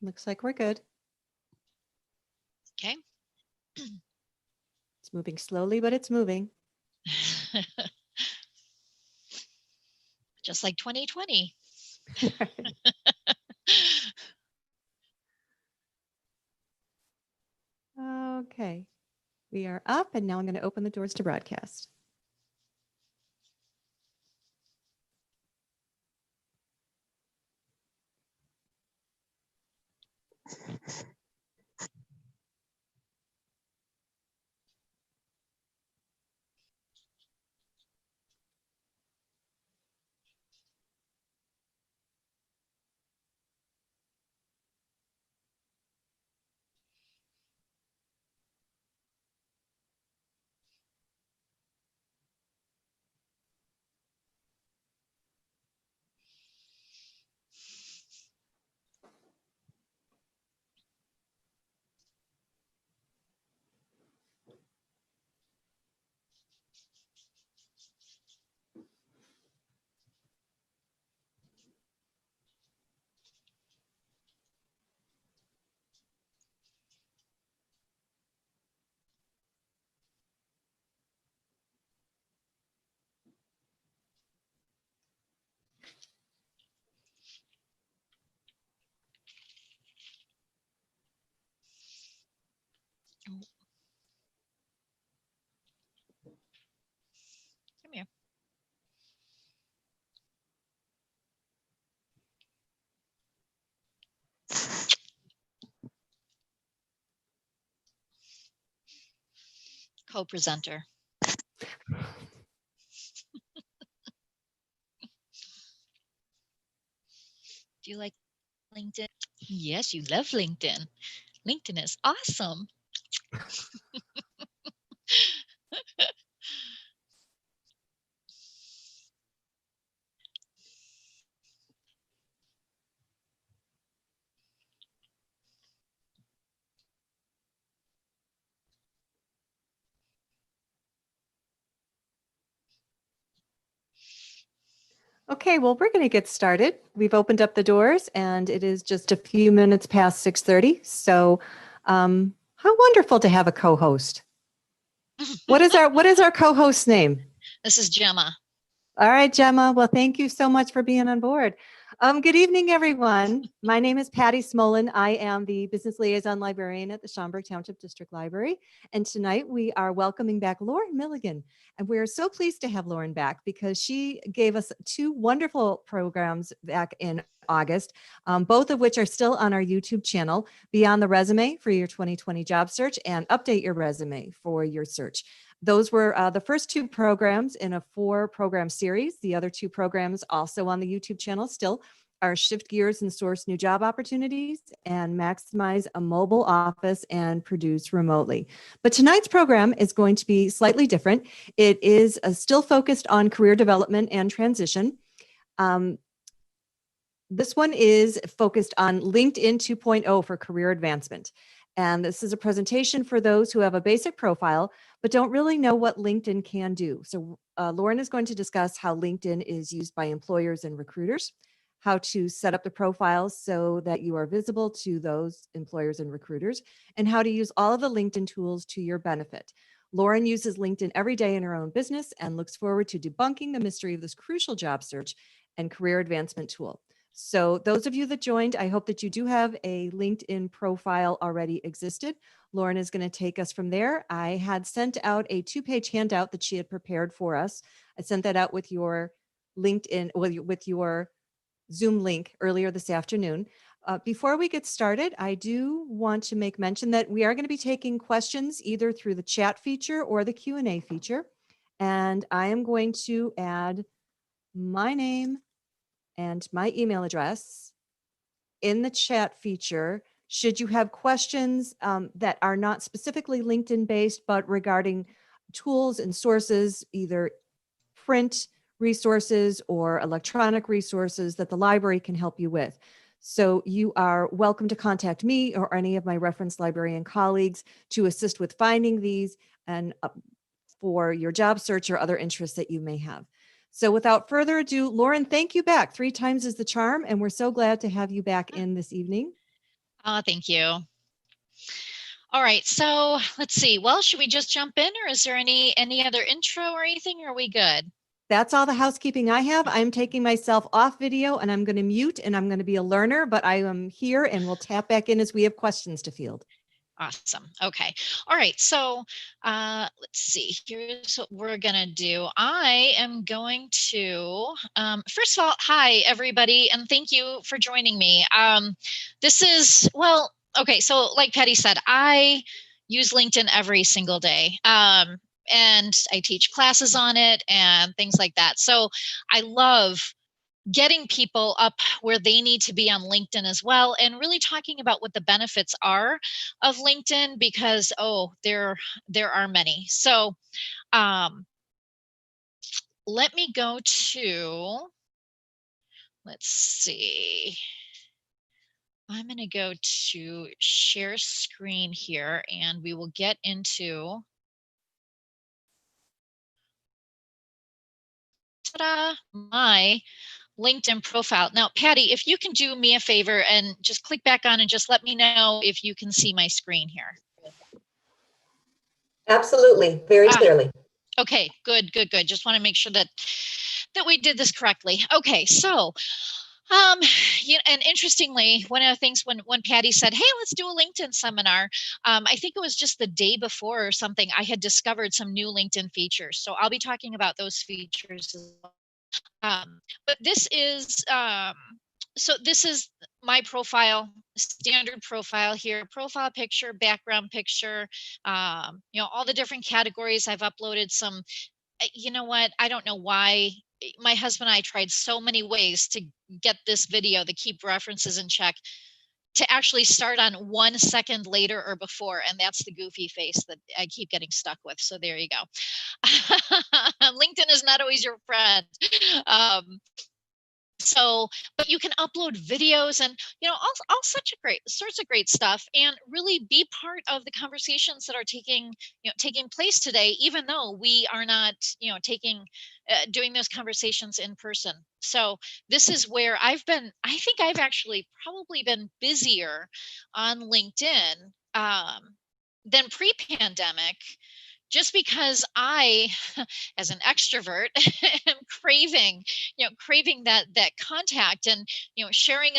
Looks like we're good. Okay. It's moving slowly, but it's moving. Just like 2020. Okay. We are up, and now I'm going to open the doors to broadcast. Come here. Co-presenter. Do you like LinkedIn? Yes, you love LinkedIn. LinkedIn is awesome. Okay, well, we're going to get started. We've opened up the doors, and it is just a few minutes past 6:30. So, how wonderful to have a co-host. What is our co-host's name? This is Gemma. All right, Gemma. Well, thank you so much for being on board. Good evening, everyone. My name is Patty Smolin. I am the Business Liaison Librarian at the Schaumburg Township District Library. And tonight we are welcoming back Lauren Milligan. And we're so pleased to have Lauren back because she gave us 2 wonderful programs back in August, both of which are still on our YouTube channel, Beyond the Resume for your 2020 job search and Update Your Resume for your search. Those were the first 2 programs in a 4-program series. The other 2 programs also on the YouTube channel still are Shift Gears and Source New Job Opportunities and Maximize a Mobile Office and Produce Remotely. But tonight's program is going to be slightly different. It is still focused on career development and transition. This one is focused on LinkedIn 2.0 for career advancement. And this is a presentation for those who have a basic profile, but don't really know what LinkedIn can do. So Lauren is going to discuss how LinkedIn is used by employers and recruiters, how to set up the profiles so that you are visible to those employers and recruiters, and how to use all of the LinkedIn tools to your benefit. Lauren uses LinkedIn every day in her own business and looks forward to debunking the mystery of this crucial job search and career advancement tool. So those of you that joined, I hope that you do have a LinkedIn profile already existed. Lauren is going to take us from there. I had sent out a 2-page handout that she had prepared for us. I sent that out with your LinkedIn, with your Zoom link earlier this afternoon. Before we get started, I do want to make mention that we are going to be taking questions either through the chat feature or the Q&A feature. And I am going to add my name and my email address in the chat feature. Should you have questions that are not specifically LinkedIn based, but regarding tools and sources, either print resources or electronic resources that the library can help you with. So you are welcome to contact me or any of my reference librarian colleagues to assist with finding these and for your job search or other interests that you may have. So without further ado, Lauren, thank you back. 3 times is the charm, and we're so glad to have you back in this evening. Thank you. All right, so let's see. Well, should we just jump in, or is there any other intro or anything? Or are we good? That's all the housekeeping I have. I'm taking myself off video and I'm going to mute and I'm going to be a learner, but I am here and we'll tap back in as we have questions to field. Awesome. Okay. All right. So let's see. Here's what we're going to do. I am going to, first of all, hi, everybody, and thank you for joining me. This is, well, okay. So like Patty said, I use LinkedIn every single day. And I teach classes on it and things like that. So I love getting people up where they need to be on LinkedIn as well, and really talking about what the benefits are of LinkedIn, because there are many. So let me go to, let's see, I'm going to go to share screen here and we will get into my LinkedIn profile. Now, Patty, if you can do me a favor and just click back on and just let me know if you can see my screen here. Absolutely, very clearly. Okay, good. Just want to make sure that we did this correctly. Okay, so and interestingly, one of the things when Patty said, "Hey, let's do a LinkedIn seminar," I think it was just the day before or something, I had discovered some new LinkedIn features. So I'll be talking about those features as well. But this is so this is my profile, standard profile here, profile picture, background picture, all the different categories. I've uploaded some, you know what, I don't know why. My husband and I tried so many ways to get this video, to keep references in check, to actually start on 1 second later or before, and that's the goofy face that I keep getting stuck with. So there you go. LinkedIn is not always your friend. So, but you can upload videos and all sorts of great stuff, and really be part of the conversations that are taking place today, even though we are not doing those conversations in person. So this is where I think I've actually probably been busier on LinkedIn than pre-pandemic, just because I, as an extrovert, am craving that contact, and sharing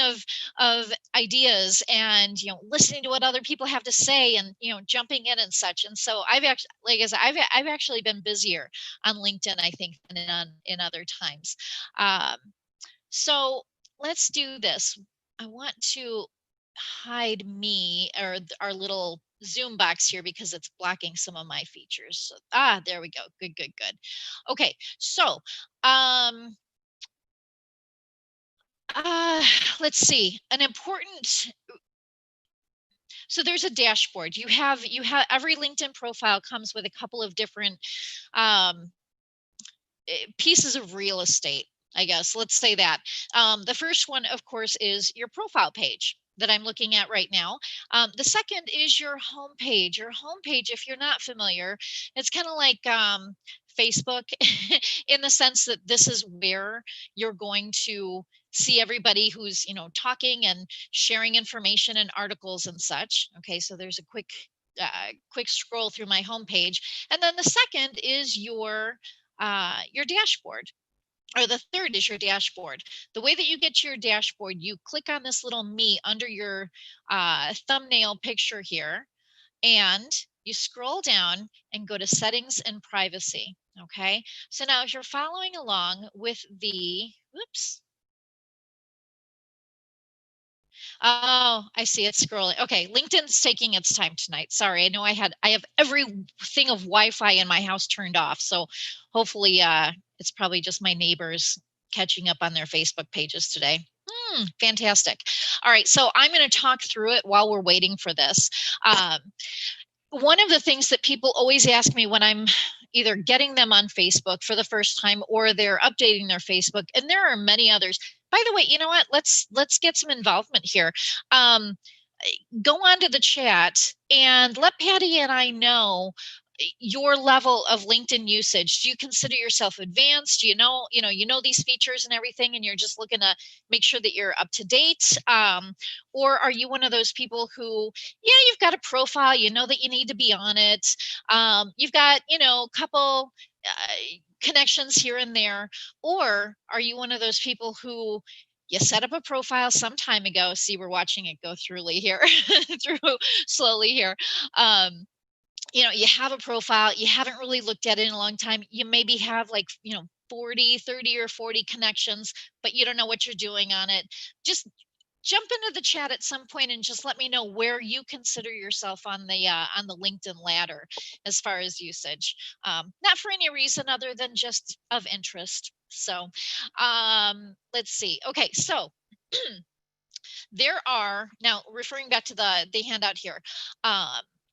of ideas, and listening to what other people have to say, and jumping in and such. And so I've actually, like I said, I've actually been busier on LinkedIn, I think, than in other times. So let's do this. I want to hide me, or our little Zoom box here, because it's blocking some of my features. So, there we go. Good. Okay, so let's see. An important, so there's a dashboard. You have every LinkedIn profile comes with a couple of different pieces of real estate, I guess. Let's say that. The first one, of course, is your profile page that I'm looking at right now. The second is your homepage. Your homepage, if you're not familiar, it's kind of like Facebook in the sense that this is where you're going to see everybody who's talking and sharing information and articles and such. Okay, so there's a quick scroll through my homepage, and then the second is your dashboard, or the third is your dashboard. The way that you get to your dashboard, you click on this little me under your thumbnail picture here, and you scroll down and go to settings and privacy. Okay, so now if you're following along with the, oops. Oh, I see it's scrolling. Okay, LinkedIn's taking its time tonight. Sorry, I know I have everything of Wi-Fi in my house turned off. So hopefully it's probably just my neighbors catching up on their Facebook pages today. Fantastic. All right, so I'm going to talk through it while we're waiting for this. One of the things that people always ask me when I'm either getting them on Facebook for the first time, or they're updating their Facebook, and there are many others. By the way, you know what? Let's get some involvement here. Go onto the chat and let Patty and I know your level of LinkedIn usage. Do you consider yourself advanced? Do you know these features and everything, and you're just looking to make sure that you're up to date? Or are you one of those people who, yeah, you've got a profile, you know that you need to be on it. You've got, a couple connections here and there. Or are you one of those people who you set up a profile some time ago? See, we're watching it go through here, through slowly here. You have a profile, you haven't really looked at it in a long time. You maybe have 30 or 40 connections, but you don't know what you're doing on it. Just jump into the chat at some point and just let me know where you consider yourself on the LinkedIn ladder as far as usage. Not for any reason other than just of interest. So let's see. Okay, so there are, now referring back to the handout here,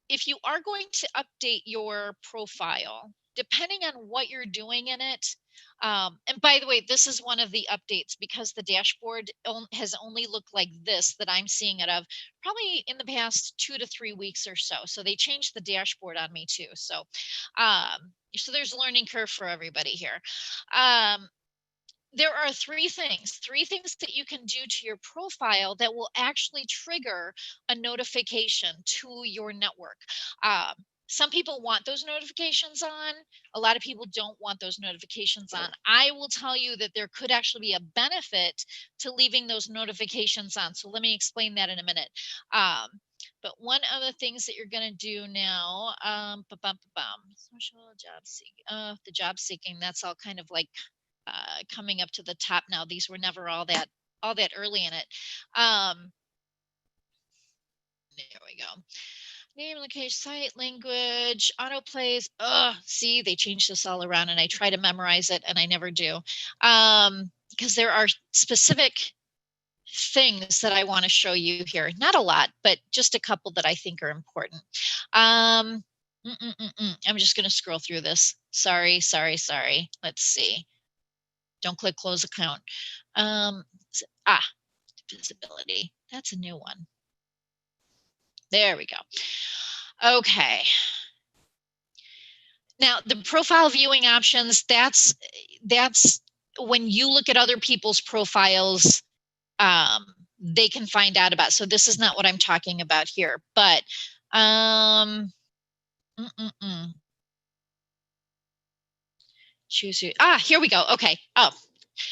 if you are going to update your profile, depending on what you're doing in it, and by the way, this is one of the updates because the dashboard has only looked like this that I'm seeing it of probably in the past 2 to 3 weeks or so. So they changed the dashboard on me too. So, so there's a learning curve for everybody here. There are three things that you can do to your profile that will actually trigger a notification to your network. Some people want those notifications on. A lot of people don't want those notifications on. I will tell you that there could actually be a benefit to leaving those notifications on. So let me explain that in a minute. But one of the things that you're going to do now, social job seeking, the job seeking, that's all kind of like coming up to the top now. These were never all that early in it. There we go. Name, location, site, language, autoplays. See, they changed this all around, and I try to memorize it, and I never do, because there are specific things that I want to show you here. Not a lot, but just a couple that I think are important. I'm just going to scroll through this. Sorry. Let's see. Don't click close account. Visibility. That's a new one. There we go. Okay. Now the profile viewing options, that's when you look at other people's profiles, they can find out about. So this is not what I'm talking about here, but choose you. Here we go. Okay.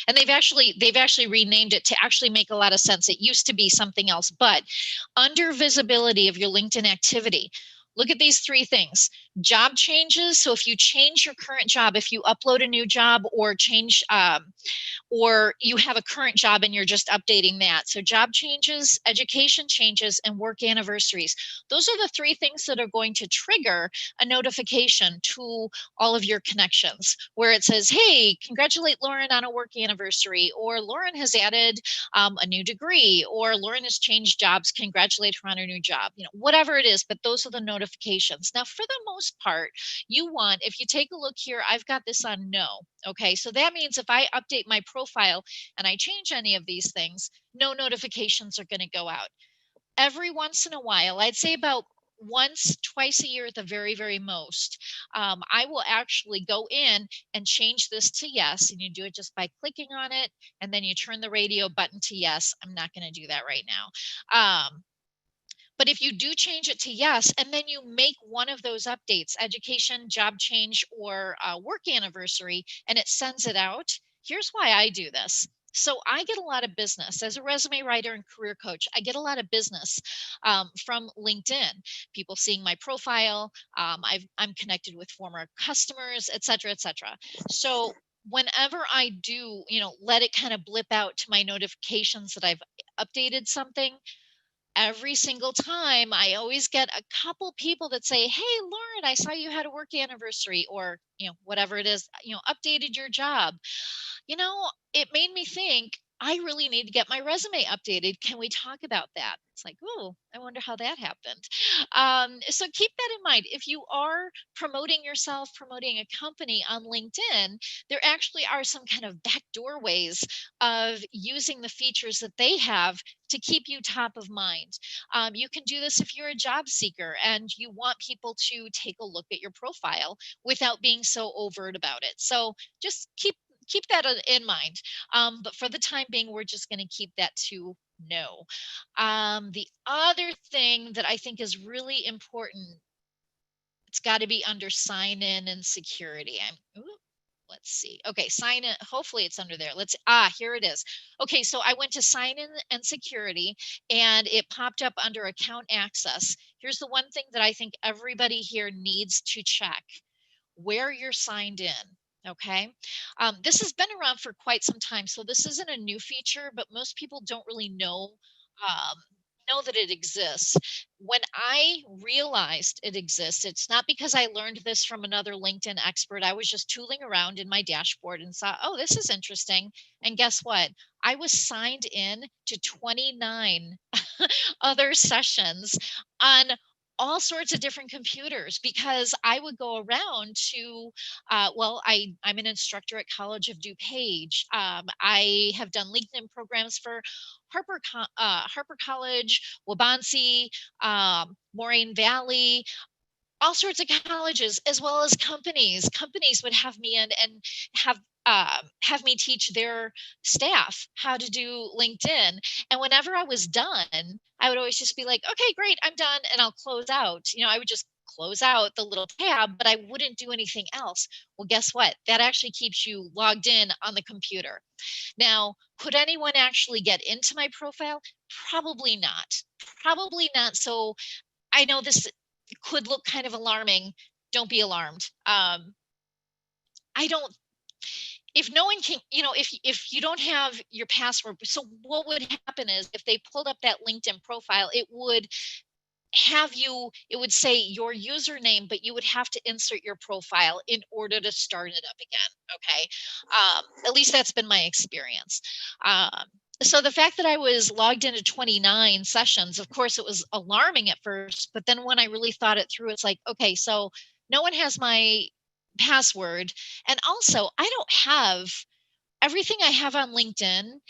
And they've actually renamed it to actually make a lot of sense. It used to be something else, but under visibility of your LinkedIn activity, look at these three things. Job changes. So if you change your current job, if you upload a new job or change, or you have a current job and you're just updating that. So job changes, education changes, and work anniversaries. Those are the three things that are going to trigger a notification to all of your connections where it says, hey, congratulate Lauren on a work anniversary, or Lauren has added a new degree, or Lauren has changed jobs, congratulate her on her new job, whatever it is, but those are the notifications. Now, for the most part, you want, if you take a look here, I've got this on no. Okay, so that means if I update my profile and I change any of these things, no notifications are going to go out. Every once in a while, I'd say about once, twice a year at the very, very most, I will actually go in and change this to yes. And you do it just by clicking on it, and then you turn the radio button to yes. I'm not going to do that right now. But if you do change it to yes, and then you make one of those updates, education, job change, or work anniversary, and it sends it out, here's why I do this. So I get a lot of business as a resume writer and career coach. I get a lot of business from LinkedIn, people seeing my profile. I'm connected with former customers, et cetera, et cetera. So whenever I do, let it kind of blip out to my notifications that I've updated something, every single time I always get a couple people that say, hey, Lauren, I saw you had a work anniversary, or, whatever it is, updated your job. It made me think, I really need to get my resume updated. Can we talk about that? It's like, oh, I wonder how that happened. So keep that in mind. If you are promoting yourself, promoting a company on LinkedIn, there actually are some kind of backdoor ways of using the features that they have to keep you top of mind. You can do this if you're a job seeker and you want people to take a look at your profile without being so overt about it. So just keep that in mind. But for the time being, we're just going to keep that to no. The other thing that I think is really important, it's got to be under sign in and security. Let's see. Okay, sign in. Hopefully it's under there. Here it is. Okay, so I went to sign in and security and it popped up under account access. Here's the one thing that I think everybody here needs to check: where you're signed in. Okay. This has been around for quite some time, so this isn't a new feature, but most people don't really um, know that it exists. When I realized it exists, it's not because I learned this from another LinkedIn expert. I was just tooling around in my dashboard and saw, oh, this is interesting. And guess what? I was signed in to 29 other sessions on all sorts of different computers, because I would go around to, I'm an instructor at College of DuPage. I have done LinkedIn programs for Harper College, Wabansie, Moraine Valley, all sorts of colleges, as well as companies. Companies would have me in and have me teach their staff how to do LinkedIn. And whenever I was done, I would always just be like, okay, great, I'm done. And I'll close out. I would just close out the little tab, but I wouldn't do anything else. Well, guess what? That actually keeps you logged in on the computer. Now, could anyone actually get into my profile? Probably not. Probably not. So I know this could look kind of alarming. Don't be alarmed. I don't, if no one can, if you don't have your password, so what would happen is if they pulled up that LinkedIn profile, it would say your username, but you would have to insert your profile in order to start it up again. Okay. At least that's been my experience. So the fact that I was logged into 29 sessions, of course, it was alarming at first, but then when I really thought it through, it's like, okay, so no one has my password. And also, I don't have everything I have on LinkedIn.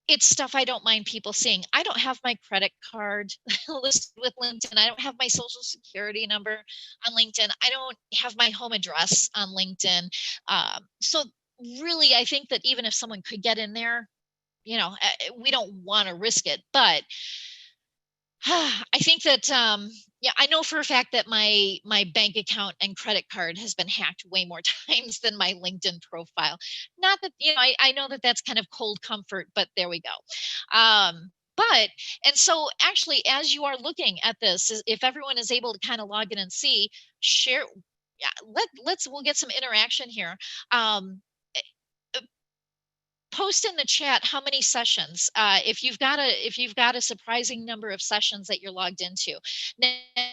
It's stuff I don't mind people seeing. I don't have my credit card listed with LinkedIn. I don't have my social security number on LinkedIn. I don't have my home address on LinkedIn. So really, I think that even if someone could get in there, we don't want to risk it. But I think that I know for a fact that my bank account and credit card has been hacked way more times than my LinkedIn profile. Not that I know that that's kind of cold comfort, but there we go. And so actually, as you are looking at this, if everyone is able to kind of log in and see, share, yeah, we'll get some interaction here. Post in the chat how many sessions, if you've got a surprising number of sessions that you're logged into.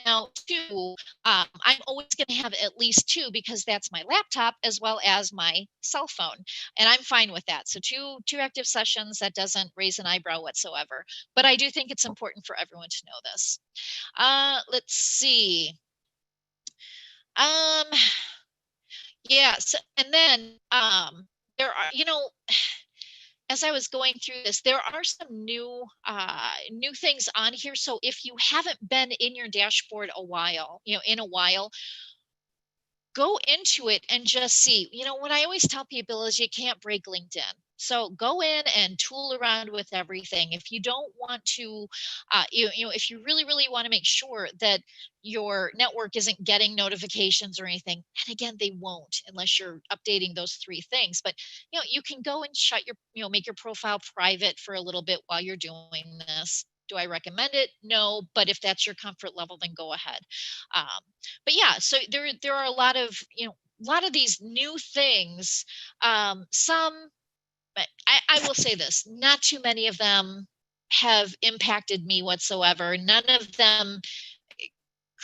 Now, two, I'm always going to have at least two, because that's my laptop as well as my cell phone, and I'm fine with that. So two active sessions, that doesn't raise an eyebrow whatsoever. But I do think it's important for everyone to know this. Let's see. Yeah, and then there are, as I was going through this, there are some new things on here. So if you haven't been in your dashboard in a while, go into it and just see. What I always tell people is you can't break LinkedIn. So go in and tool around with everything. If you don't want to, if you really, really want to make sure that your network isn't getting notifications or anything, and again, they won't unless you're updating those three things. But you can go and make your profile private for a little bit while you're doing this. Do I recommend it? No, but if that's your comfort level, then go ahead. But yeah, so there are a lot of these new things. Some, but I will say this: not too many of them have impacted me whatsoever. None of them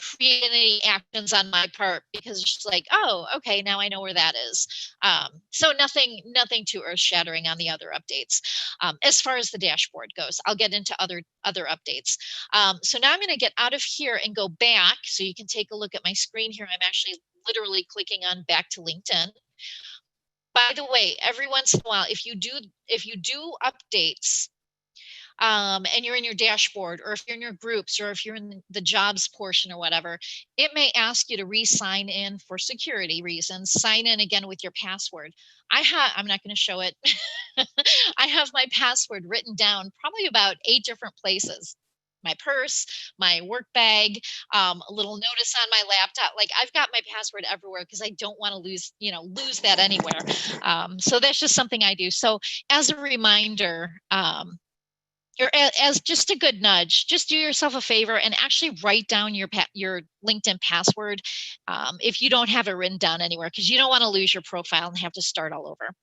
create any actions on my part, because it's just like, oh, okay, now I know where that is. So nothing too earth-shattering on the other updates. As far as the dashboard goes, I'll get into other updates. So now I'm going to get out of here and go back, so you can take a look at my screen here. I'm actually literally clicking on back to LinkedIn. By the way, every once in a while, if you do updates, and you're in your dashboard, or if you're in your groups, or if you're in the jobs portion or whatever, it may ask you to re-sign in for security reasons. Sign in again with your password. I'm not going to show it. I have my password written down probably about 8 different places. My purse, my work bag, a little notice on my laptop. Like, I've got my password everywhere because I don't want to lose that anywhere. So that's just something I do. So as a reminder, or as just a good nudge, just do yourself a favor and actually write down your LinkedIn password if you don't have it written down anywhere, because you don't want to lose your profile and have to start all over.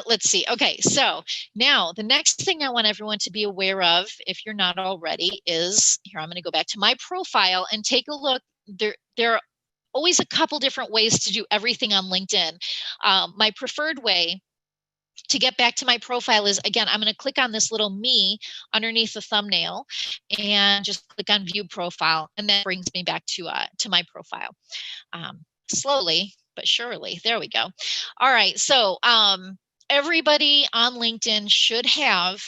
Let's see. Okay, so now the next thing I want everyone to be aware of, if you're not already, is here. I'm going to go back to my profile and take a look. There are always a couple different ways to do everything on LinkedIn. My preferred way to get back to my profile is, again, I'm going to click on this little me underneath the thumbnail and just click on view profile, and that brings me back to my profile. Slowly but surely. There we go. All right. So everybody on LinkedIn should have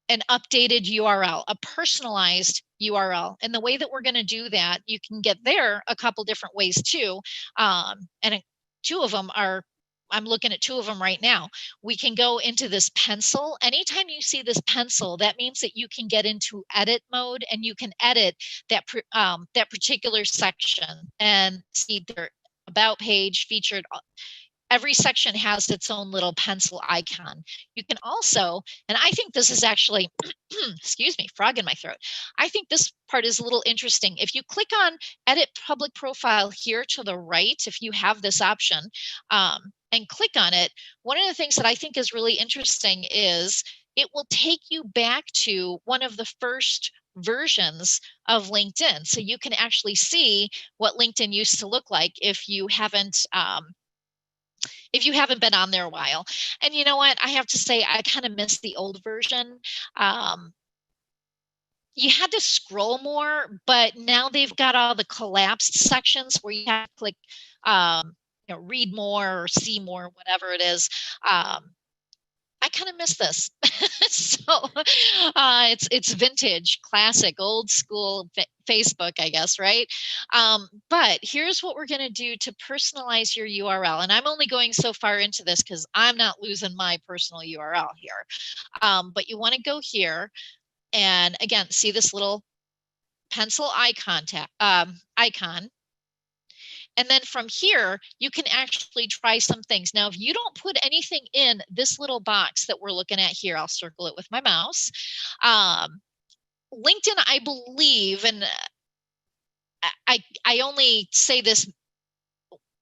an updated URL, a personalized URL. And the way that we're going to do that, you can get there a couple different ways too. And 2 of them are, I'm looking at 2 of them right now. We can go into this pencil. Anytime you see this pencil, that means that you can get into edit mode and you can edit that particular section and see their about page, featured. Every section has its own little pencil icon. You can also, and I think this is actually, excuse me, frog in my throat. I think this part is a little interesting. If you click on edit public profile here to the right, if you have this option, and click on it, one of the things that I think is really interesting is it will take you back to one of the first versions of LinkedIn. So you can actually see what LinkedIn used to look like if you haven't been on there a while. And you know what? I have to say, I kind of miss the old version. You had to scroll more, but now they've got all the collapsed sections where you have to click, read more or see more, whatever it is. I kind of miss this. So it's vintage, classic, old school Facebook, I guess, right? But here's what we're going to do to personalize your URL. And I'm only going so far into this because I'm not losing my personal URL here. But you want to go here and, again, see this little pencil icon. And then from here, you can actually try some things. Now, if you don't put anything in this little box that we're looking at here, I'll circle it with my mouse. LinkedIn, I believe, and I only say this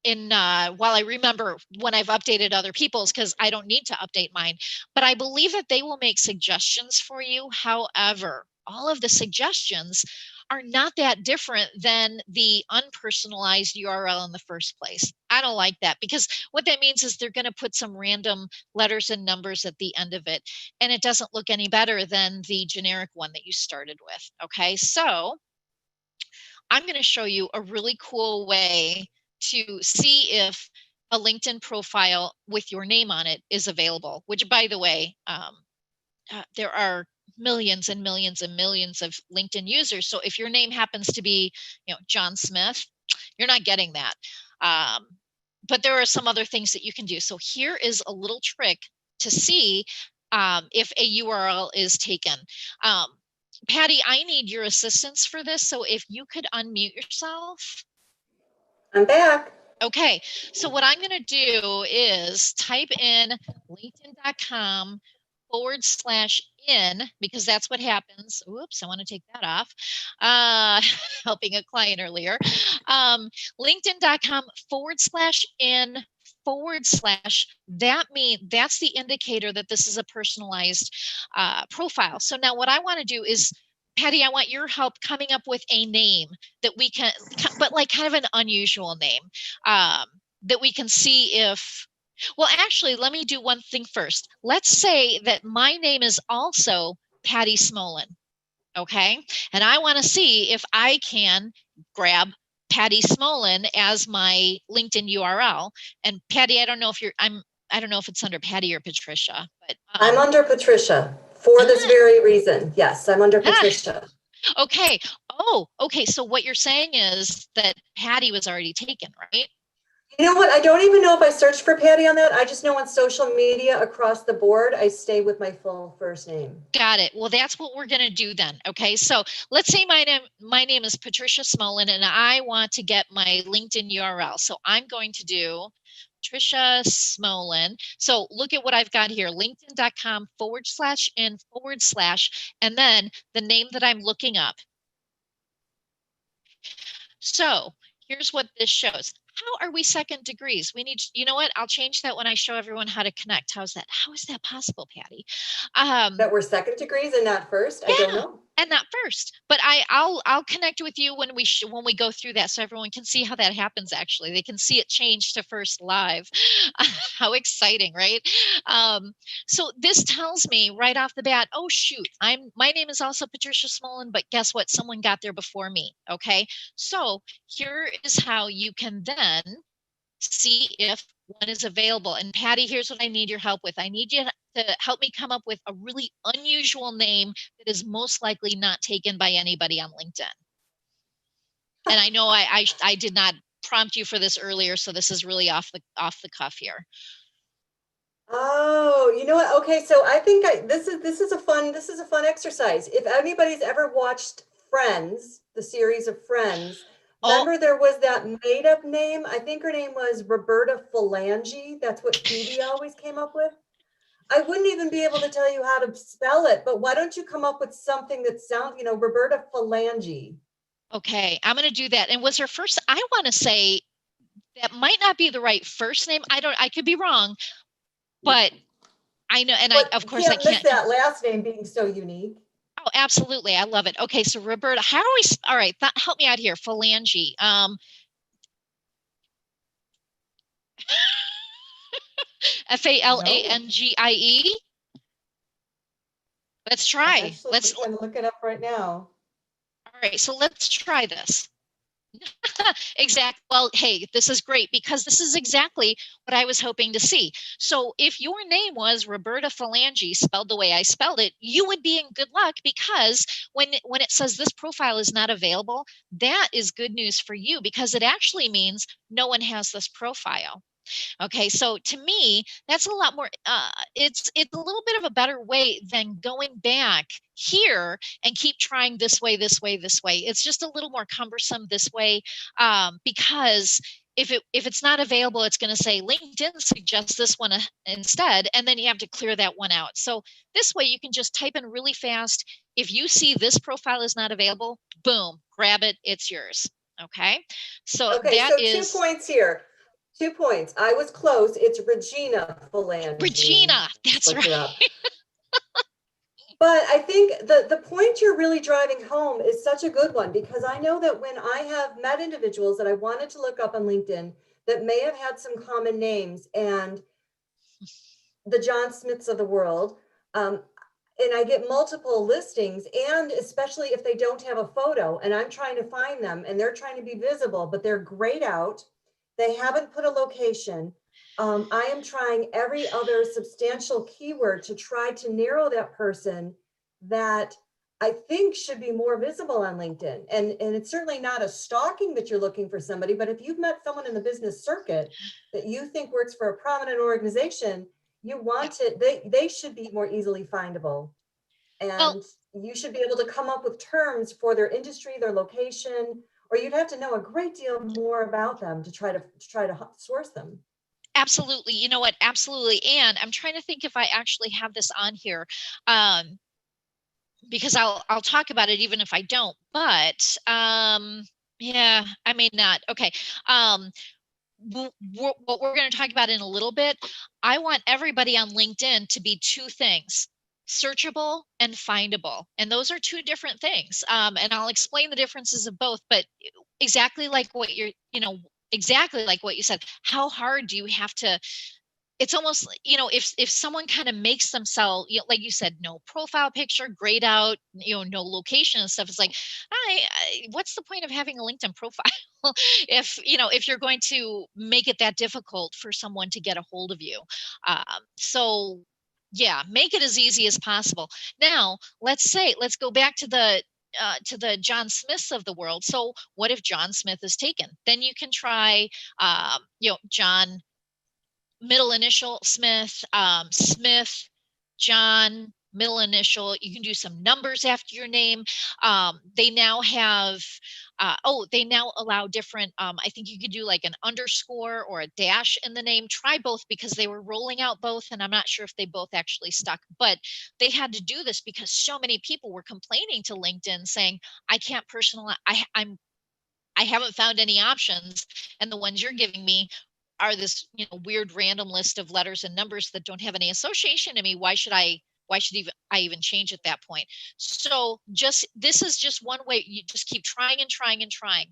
while I remember when I've updated other people's, because I don't need to update mine, but I believe that they will make suggestions for you. However, all of the suggestions are not that different than the unpersonalized URL in the first place. I don't like that, because what that means is they're going to put some random letters and numbers at the end of it, and it doesn't look any better than the generic one that you started with. Okay, so I'm going to show you a really cool way to see if a LinkedIn profile with your name on it is available, which, by the way, there are millions and millions and millions of LinkedIn users. So if your name happens to be, John Smith, you're not getting that. But there are some other things that you can do. So here is a little trick to see if a URL is taken. Patty, I need your assistance for this. So if you could unmute yourself. I'm back. Okay, so what I'm going to do is type in linkedin.com/in, because that's what happens. Oops, I want to take that off. Helping a client earlier. LinkedIn.com/in/ that's the indicator that this is a personalized profile. So now what I want to do is Patty, I want your help coming up with a name that we can, but like kind of an unusual name, that we can see if, well, actually, let me do one thing first. Let's say that my name is also Patty Smolin. Okay. And I want to see if I can grab Patty Smolin as my LinkedIn URL. And Patty, I don't know if I don't know if it's under Patty or Patricia, but I'm under Patricia for this very reason. Yes, I'm under Patricia. Okay. Oh, okay. So what you're saying is that Patty was already taken, right? You know what? I don't even know if I searched for Patty on that. I just know on social media across the board, I stay with my full first name. Got it. Well, that's what we're going to do then. Okay. So let's say my name is Patricia Smolin and I want to get my LinkedIn URL. So I'm going to do Patricia Smolin. So look at what I've got here, linkedin.com/in/ and then the name that I'm looking up. So here's what this shows. How are we second degrees? We need, you know what? I'll change that when I show everyone how to connect. How's that? How is that possible, Patty? That we're second degrees and not first? Yeah, I don't know. and not first. But I'll connect with you when we go through that, so everyone can see how that happens. Actually, they can see it change to first live. How exciting, right? So this tells me right off the bat, oh shoot, my name is also Patricia Smolin, but guess what? Someone got there before me. Okay, so here is how you can then see if one is available. And Patty, here's what I need your help with. I need you to help me come up with a really unusual name that is most likely not taken by anybody on LinkedIn. And I know I did not prompt you for this earlier, so this is really off the cuff here. Oh, you know what? Okay, so I think this is a fun exercise. If anybody's ever watched Friends, the series of Friends, remember there was that made-up name? I think her name was Roberta Phalange. That's what Phoebe always came up with. I wouldn't even be able to tell you how to spell it, but why don't you come up with something that sounds, Roberta Phalange. Okay, I'm going to do that. And was her first, I want to say that might not be the right first name. I could be wrong, but I know, and but of course I miss that last name being so unique. Oh, absolutely. I love it. Okay, so Roberta, how are we? All right, help me out here. Phalange. Phalangie. Let's try. Let's try to look it up right now. All right, so let's try this. Exactly. Well, hey, this is great because this is exactly what I was hoping to see. So if your name was Roberta Phalange, spelled the way I spelled it, you would be in good luck because when it says this profile is not available, that is good news for you because it actually means no one has this profile. Okay, so to me, that's a lot more, it's a little bit of a better way than going back here and keep trying this way. It's just a little more cumbersome this way because if it's not available, it's going to say LinkedIn suggests this one instead, and then you have to clear that one out. So this way you can just type in really fast. If you see this profile is not available, boom, grab it, it's yours. Okay, so that is 2 points here. 2 points. I was close. It's Regina Phalange. Regina, that's right. But I think the point you're really driving home is such a good one because I know that when I have met individuals that I wanted to look up on LinkedIn that may have had some common names and the John Smiths of the world, and I get multiple listings, and especially if they don't have a photo and I'm trying to find them and they're trying to be visible, but they're grayed out. They haven't put a location. I am trying every other substantial keyword to try to narrow that person that I think should be more visible on LinkedIn. And it's certainly not a stalking that you're looking for somebody, but if you've met someone in the business circuit that you think works for a prominent organization, you want to, they should be more easily findable. And you should be able to come up with terms for their industry, their location, or you'd have to know a great deal more about them to try to source them. Absolutely. You know what? Absolutely. And I'm trying to think if I actually have this on here, because I'll talk about it even if I don't. But yeah, I may not. Okay. What we're going to talk about in a little bit, I want everybody on LinkedIn to be two things. searchable and findable. And those are two different things. And I'll explain the differences of both, but exactly like what you're, exactly like what you said, how hard do you have to, it's almost, if someone kind of makes themselves, like you said, no profile picture, grayed out, no location and stuff, it's like, what's the point of having a LinkedIn profile if you're going to make it that difficult for someone to get a hold of you? So yeah, make it as easy as possible. Now, let's go back to the John Smiths of the world. So what if John Smith is taken? Then you can try, John middle initial Smith, Smith, John, middle initial. You can do some numbers after your name. They now have, they now allow different, I think you could do like an underscore or a dash in the name. Try both, because they were rolling out both, and I'm not sure if they both actually stuck, but they had to do this because so many people were complaining to LinkedIn saying, I can't personalize, I haven't found any options, and the ones you're giving me are this weird random list of letters and numbers that don't have any association to me. Why should I even change at that point? So this is just one way. You just keep trying and trying and trying.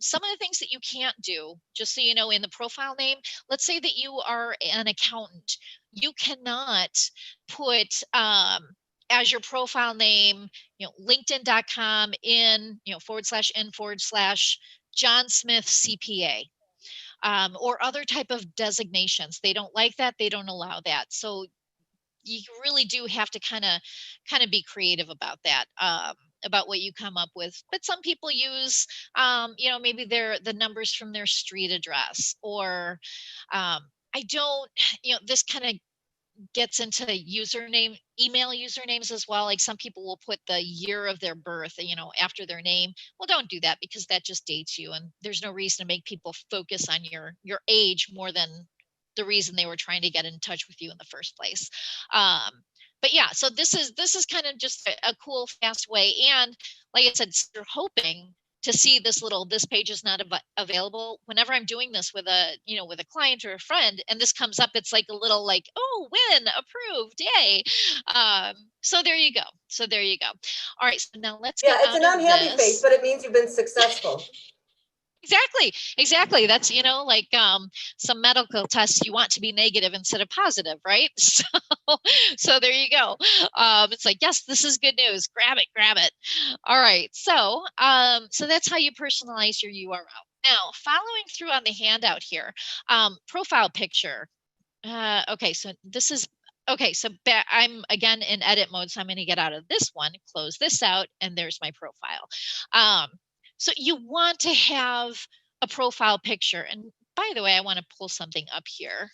Some of the things that you can't do, just so you know, in the profile name, let's say that you are an accountant, you cannot put as your profile name, linkedin.com in, /n/ John Smith CPA, or other type of designations. They don't like that. They don't allow that. So you really do have to kind of be creative about that, about what you come up with. But some people use, maybe the numbers from their street address, or I don't, this kind of gets into email usernames as well. Like some people will put the year of their birth, after their name. Well, don't do that, because that just dates you, and there's no reason to make people focus on your age more than the reason they were trying to get in touch with you in the first place. But yeah, so this is kind of just a cool, fast way. And like I said, you're hoping to see this page is not available. Whenever I'm doing this with a client or a friend, and this comes up, it's like a little like, oh, win, approved, yay. So there you go. All right, so now let's get it's out an of unhappy this. face, but it means you've been successful. Exactly. That's, like some medical tests, you want to be negative instead of positive, right? So there you go. It's like, yes, this is good news. Grab it. All right. So that's how you personalize your URL. Now, following through on the handout here, profile picture. Okay, so this is, okay, so I'm again in edit mode, so I'm going to get out of this one, close this out, and there's my profile. So you want to have a profile picture. And by the way, I want to pull something up here,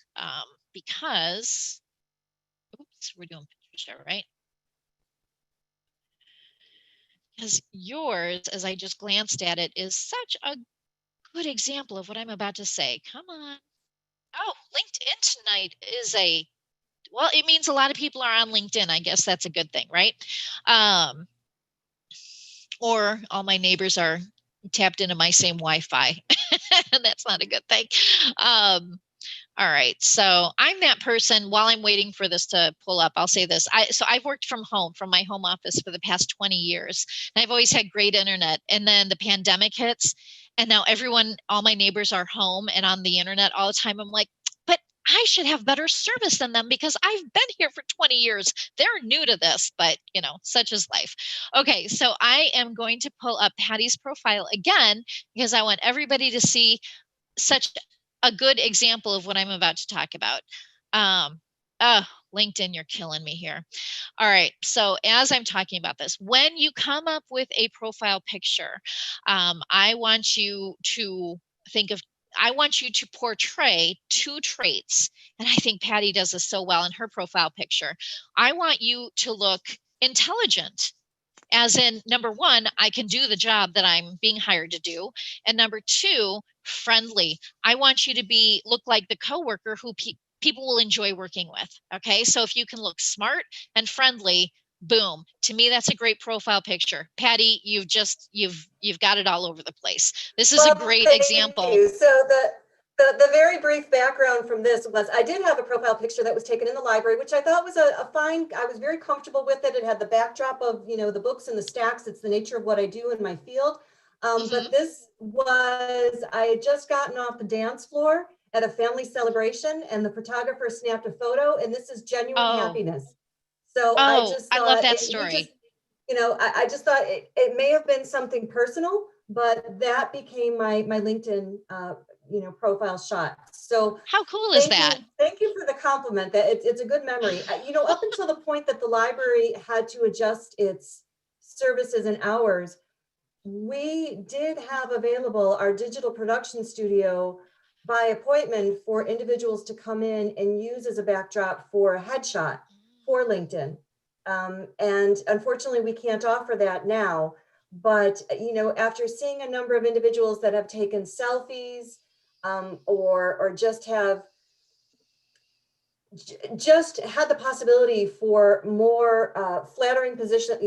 because, oops, we're doing pictures, right? Because yours, as I just glanced at it, is such a good example of what I'm about to say. Come on. Oh, LinkedIn tonight is well, it means a lot of people are on LinkedIn. I guess that's a good thing, right? Or all my neighbors are tapped into my same Wi-Fi, and that's not a good thing. All right, so I'm that person. While I'm waiting for this to pull up, I'll say this. So I've worked from home, from my home office for the past 20 years, and I've always had great internet. And then the pandemic hits, and now all my neighbors are home and on the internet all the time. I'm like, but I should have better service than them, because I've been here for 20 years. They're new to this, but such is life. Okay, so I am going to pull up Patty's profile again, because I want everybody to see such a good example of what I'm about to talk about. LinkedIn, you're killing me here. All right, so as I'm talking about this, when you come up with a profile picture, I want you to portray two traits. And I think Patty does this so well in her profile picture. I want you to look intelligent. As in, number one, I can do the job that I'm being hired to do. And number two, friendly. I want you to look like the coworker who people will enjoy working with. Okay, so if you can look smart and friendly, boom. To me, that's a great profile picture. Patty, you've got it all over the place. This is a great example. You. So The very brief background from this was I did have a profile picture that was taken in the library, which I thought was a fine, I was very comfortable with it. It had the backdrop of, the books and the stacks. It's the nature of what I do in my field. But this was, I had just gotten off the dance floor at a family celebration and the photographer snapped a photo, and this is genuine happiness. So I just I love thought, that he just, story. I just thought it may have been something personal, but that became my LinkedIn, profile shot. So How cool is thank that? you for the compliment. That it's a good memory. Up until the point that the library had to adjust its services and hours, we did have available our digital production studio by appointment for individuals to come in and use as a backdrop for a headshot for LinkedIn. And unfortunately, we can't offer that now. But after seeing a number of individuals that have taken selfies, or just had the possibility for more flattering position,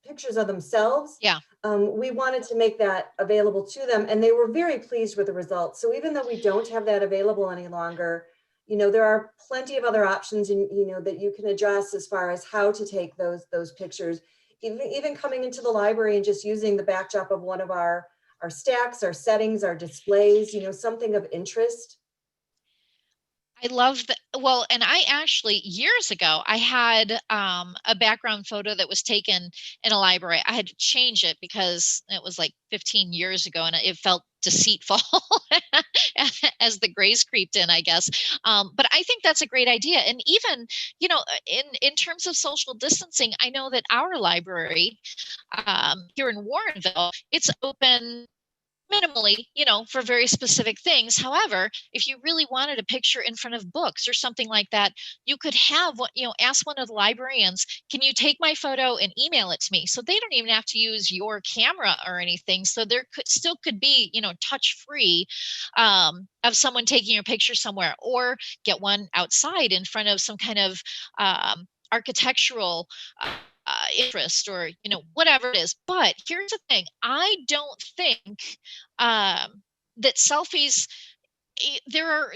pictures of themselves. Yeah. We wanted to make that available to them, and they were very pleased with the results. So even though we don't have that available any longer, there are plenty of other options, that you can address as far as how to take those pictures. Even coming into the library and just using the backdrop of one of our stacks, our settings, our displays, something of interest. I love that. Well, and I actually, years ago, I had a background photo that was taken in a library. I had to change it because it was like 15 years ago and it felt deceitful as the grays creeped in, I guess. But I think that's a great idea. And even, in terms of social distancing, I know that our library here in Warrenville, it's open minimally, for very specific things. However, if you really wanted a picture in front of books or something like that, you could have what, ask one of the librarians, can you take my photo and email it to me? So they don't even have to use your camera or anything. So there could be, touch free of someone taking your picture somewhere, or get one outside in front of some kind of architectural interest, or whatever it is. But here's the thing, I don't think that selfies, there are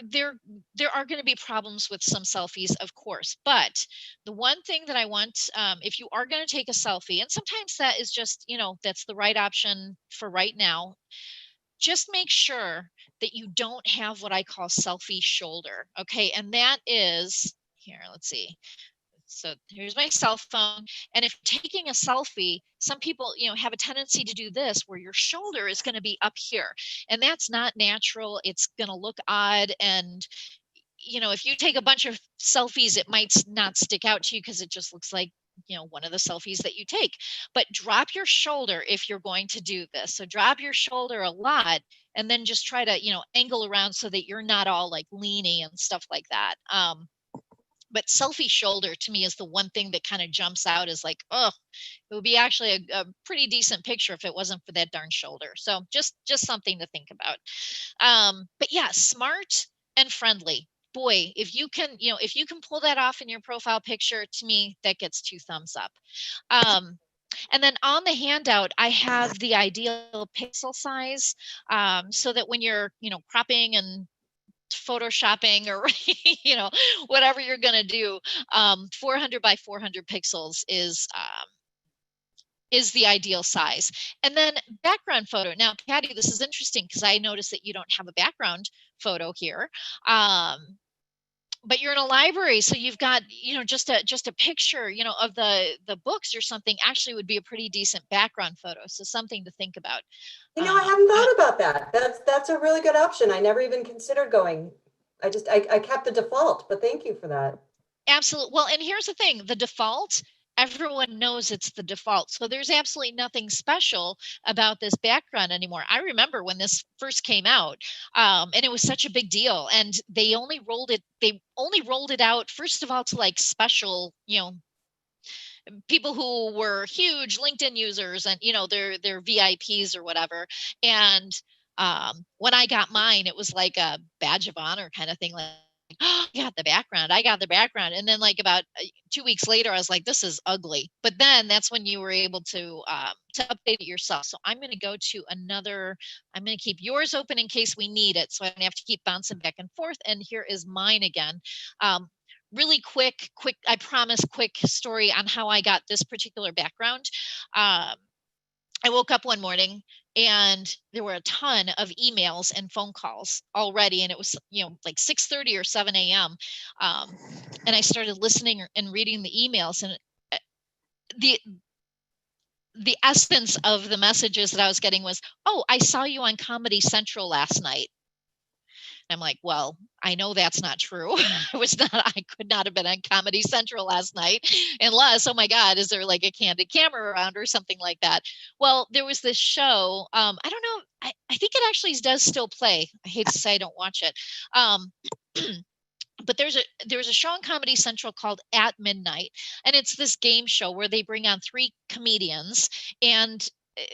going to be problems with some selfies, of course, but the one thing that I want, if you are going to take a selfie, and sometimes that is just, that's the right option for right now, just make sure that you don't have what I call selfie shoulder. Okay, and that is, here, let's see. So here's my cell phone. And if you're taking a selfie, some people, have a tendency to do this where your shoulder is going to be up here. And that's not natural. It's going to look odd. And, if you take a bunch of selfies, it might not stick out to you because it just looks like, one of the selfies that you take. But drop your shoulder if you're going to do this. So drop your shoulder a lot, and then just try to, angle around so that you're not all like leaning and stuff like that. But selfie shoulder to me is the one thing that kind of jumps out as like, oh, it would be actually a pretty decent picture if it wasn't for that darn shoulder. So just something to think about. But yeah, smart and friendly. Boy, if you can, if you can pull that off in your profile picture, to me, that gets 2 thumbs up. And then on the handout, I have the ideal pixel size, so that when you're, cropping and photoshopping, or whatever you're going to do, 400 by 400 pixels is the ideal size. And then background photo. Now, Patty, this is interesting because I noticed that you don't have a background photo here. But you're in a library, so you've got, just a picture, of the books or something, actually would be a pretty decent background photo. So something to think about. I hadn't thought about that. That's a really good option. I never even considered going. I kept the default, but thank you for that. Absolutely. Well, and here's the thing, the default, everyone knows it's the default. So there's absolutely nothing special about this background anymore. I remember when this first came out, and it was such a big deal, and they only rolled it out, first of all, to like special, people who were huge LinkedIn users, and they're VIPs or whatever. And when I got mine, it was like a badge of honor kind of thing, like oh, I got the background. And then like about 2 weeks later, I was like, this is ugly. But then that's when you were able to update it yourself. So I'm going to go to another, I'm going to keep yours open in case we need it. So I don't have to keep bouncing back and forth. And here is mine again. Really quick, I promise, quick story on how I got this particular background. I woke up one morning and there were a ton of emails and phone calls already. And it was, like 6:30 or 7 a.m. And I started listening and reading the emails, and the essence of the messages that I was getting was, oh, I saw you on Comedy Central last night. I'm like, well, I know that's not true. I could not have been on Comedy Central last night unless, oh my God, is there like a candid camera around or something like that? Well, there was this show. I don't know. I think it actually does still play. I hate to say I don't watch it. But there was a show on Comedy Central called At Midnight, and it's this game show where they bring on 3 comedians, and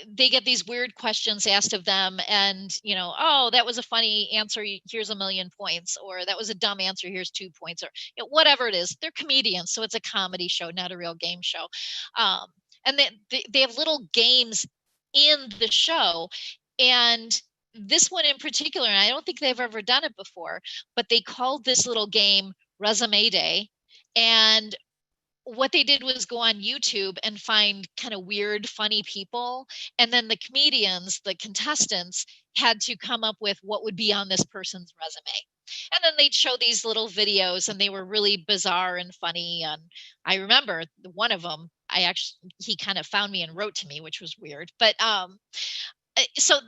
they get these weird questions asked of them, and oh, that was a funny answer, here's a million points, or that was a dumb answer, here's 2 points, or whatever it is. They're comedians, so it's a comedy show, not a real game show. And they have little games in the show, and this one in particular, and I don't think they've ever done it before, but they called this little game Resume Day. And what they did was go on YouTube and find kind of weird, funny people. And then the comedians, the contestants, had to come up with what would be on this person's resume. And then they'd show these little videos, and they were really bizarre and funny. And I remember one of them, he kind of found me and wrote to me, which was weird. But so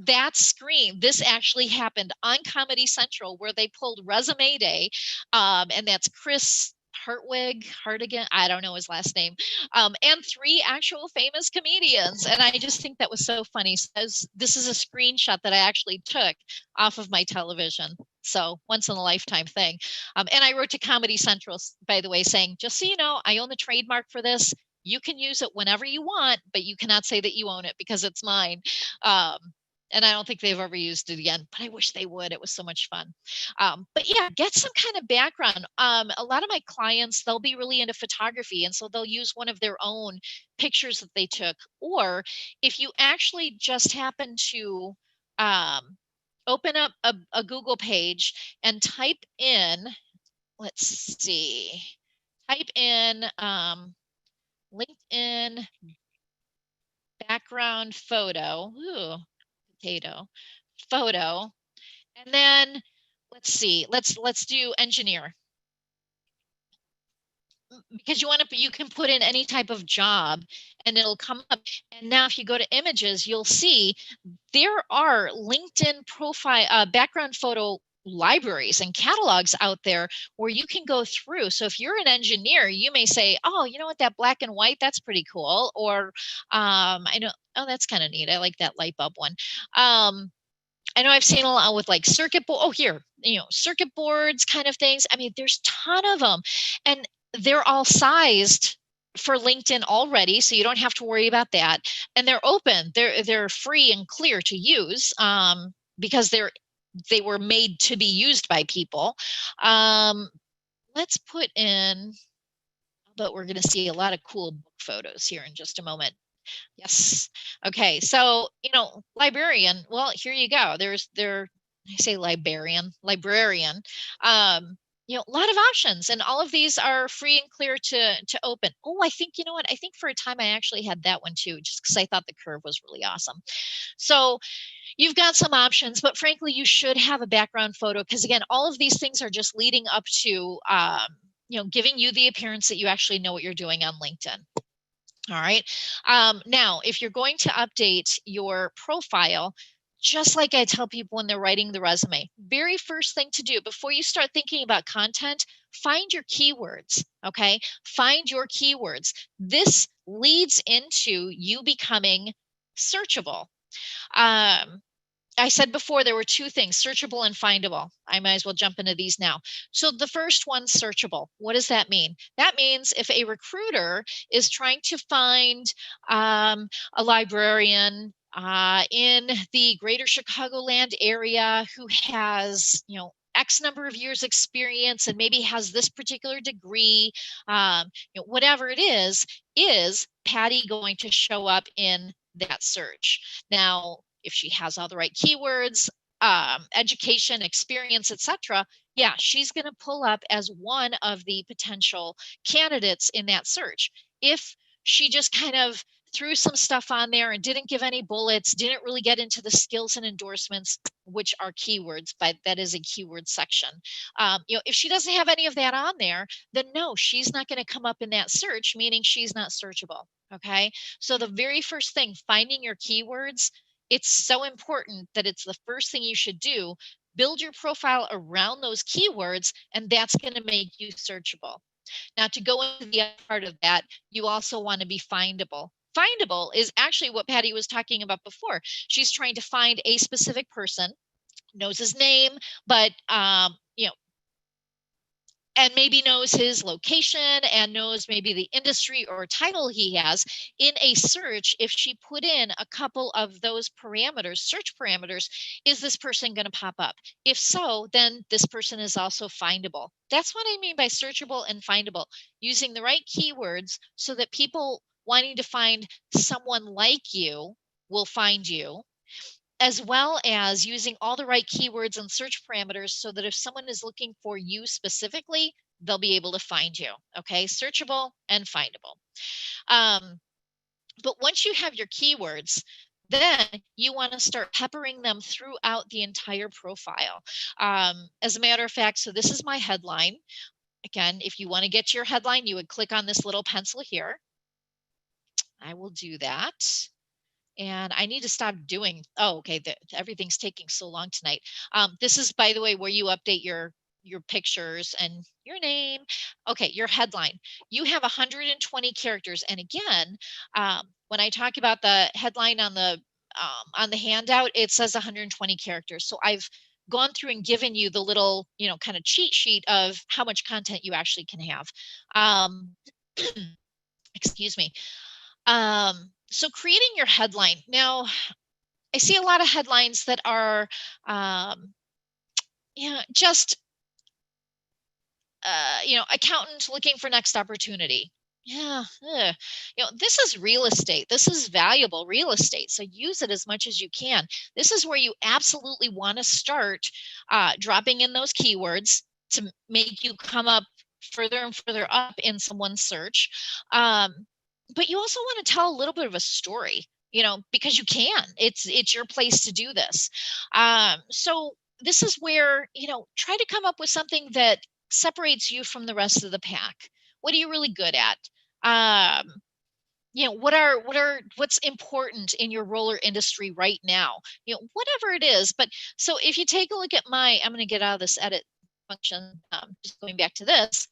that screen, this actually happened on Comedy Central, where they pulled Resume Day, and that's Chris Hartigan, I don't know his last name, and 3 actual famous comedians. And I just think that was so funny. So this is a screenshot that I actually took off of my television. So once in a lifetime thing. And I wrote to Comedy Central, by the way, saying, just so you know, I own the trademark for this. You can use it whenever you want, but you cannot say that you own it because it's mine. And I don't think they've ever used it again, but I wish they would. It was so much fun. But yeah, get some kind of background. A lot of my clients, they'll be really into photography, and so they'll use one of their own pictures that they took. Or if you actually just happen to open up a Google page and type in, LinkedIn background photo, photo, and then let's do engineer, because you can put in any type of job and it'll come up. And now if you go to images, you'll see there are LinkedIn profile background photo libraries and catalogs out there where you can go through. So if you're an engineer, you may say, oh, you know what, that black and white, that's pretty cool. Or I know, oh, that's kind of neat. I like that light bulb one. I know I've seen a lot with like circuit board. Oh, here, circuit boards kind of things. I mean, there's a ton of them, and they're all sized for LinkedIn already, so you don't have to worry about that. And they're open. They're free and clear to use, because they were made to be used by people. Let's put in, but we're going to see a lot of cool book photos here in just a moment. Yes. Okay. So, librarian. Well, here you go. I say librarian. A lot of options, and all of these are free and clear to open. Oh, I think, I think for a time I actually had that one too, just because I thought the curve was really awesome. So you've got some options, but frankly, you should have a background photo, because again, all of these things are just leading up to, giving you the appearance that you actually know what you're doing on LinkedIn. All right. Now, if you're going to update your profile, just like I tell people when they're writing the resume, very first thing to do before you start thinking about content, find your keywords. Okay. Find your keywords. This leads into you becoming searchable. I said before there were 2 things, searchable and findable. I might as well jump into these now. So the first one, searchable. What does that mean? That means if a recruiter is trying to find a librarian in the greater Chicagoland area who has, X number of years experience and maybe has this particular degree, whatever it is Patty going to show up in that search? Now, if she has all the right keywords, education, experience, etc., yeah, she's going to pull up as one of the potential candidates in that search. If she just kind of threw some stuff on there and didn't give any bullets, didn't really get into the skills and endorsements, which are keywords, but that is a keyword section. If she doesn't have any of that on there, then no, she's not going to come up in that search, meaning she's not searchable. Okay. So the very first thing, finding your keywords, it's so important that it's the first thing you should do. Build your profile around those keywords, and that's going to make you searchable. Now, to go into the other part of that, you also want to be findable. Findable is actually what Patty was talking about before. She's trying to find a specific person, knows his name, but and maybe knows his location and knows maybe the industry or title he has. In a search, if she put in a couple of those parameters, search parameters, is this person going to pop up? If so, then this person is also findable. That's what I mean by searchable and findable, using the right keywords so that people wanting to find someone like you will find you, as well as using all the right keywords and search parameters so that if someone is looking for you specifically, they'll be able to find you. Okay, searchable and findable. But once you have your keywords, then you want to start peppering them throughout the entire profile. As a matter of fact, so this is my headline. Again, if you want to get to your headline, you would click on this little pencil here. I will do that. And I need to stop doing, okay, everything's taking so long tonight. This is, by the way, where you update your pictures and your name. Okay, your headline. You have 120 characters. And again, when I talk about the headline on the handout, it says 120 characters. So I've gone through and given you the little, kind of cheat sheet of how much content you actually can have. Excuse me. So creating your headline. Now, I see a lot of headlines that are, just, accountant looking for next opportunity. Yeah, this is real estate. This is valuable real estate. So use it as much as you can. This is where you absolutely want to start dropping in those keywords to make you come up further and further up in someone's search. But you also want to tell a little bit of a story, because you can. It's your place to do this. So this is where, try to come up with something that separates you from the rest of the pack. What are you really good at? What's important in your roller industry right now? Whatever it is. But so if you take a look at I'm going to get out of this edit function, just going back to this.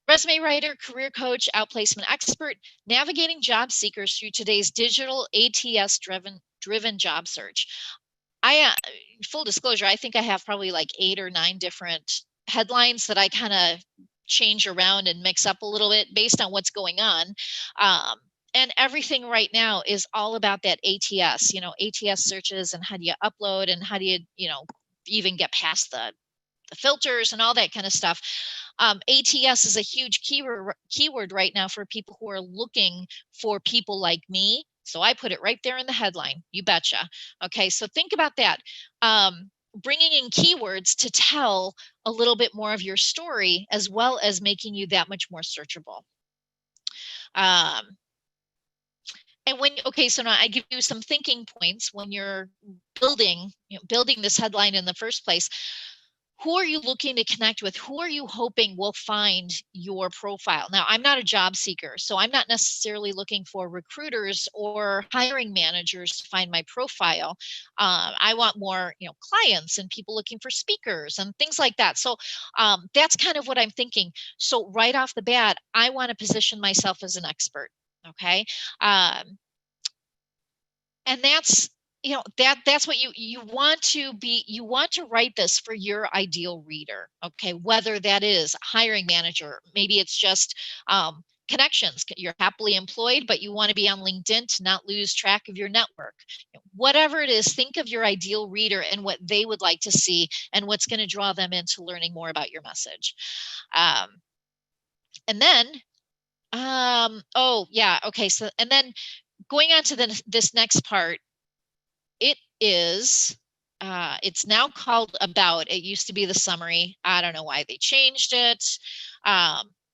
Resume writer, career coach, outplacement expert, navigating job seekers through today's digital ATS driven job search. Full disclosure, I think I have probably like 8 or 9 different headlines that I kind of change around and mix up a little bit based on what's going on. And everything right now is all about that ATS, ATS searches and how do you upload and how do you, even get past the filters and all that kind of stuff. ATS is a huge keyword right now for people who are looking for people like me. So I put it right there in the headline. You betcha. Okay, so think about that. Bringing in keywords to tell a little bit more of your story, as well as making you that much more searchable. And so now I give you some thinking points when you're building this headline in the first place. Who are you looking to connect with? Who are you hoping will find your profile? Now, I'm not a job seeker, so I'm not necessarily looking for recruiters or hiring managers to find my profile. I want more, clients and people looking for speakers and things like that. So that's kind of what I'm thinking. So right off the bat, I want to position myself as an expert. Okay. And that's, that's what you want to be. You want to write this for your ideal reader. Okay. Whether that is a hiring manager, maybe it's just, connections. You're happily employed, but you want to be on LinkedIn to not lose track of your network. Whatever it is, think of your ideal reader and what they would like to see and what's going to draw them into learning more about your message. And then, oh yeah, okay. So, and then going on to this next part, it is, it's now called About. It used to be the summary. I don't know why they changed it.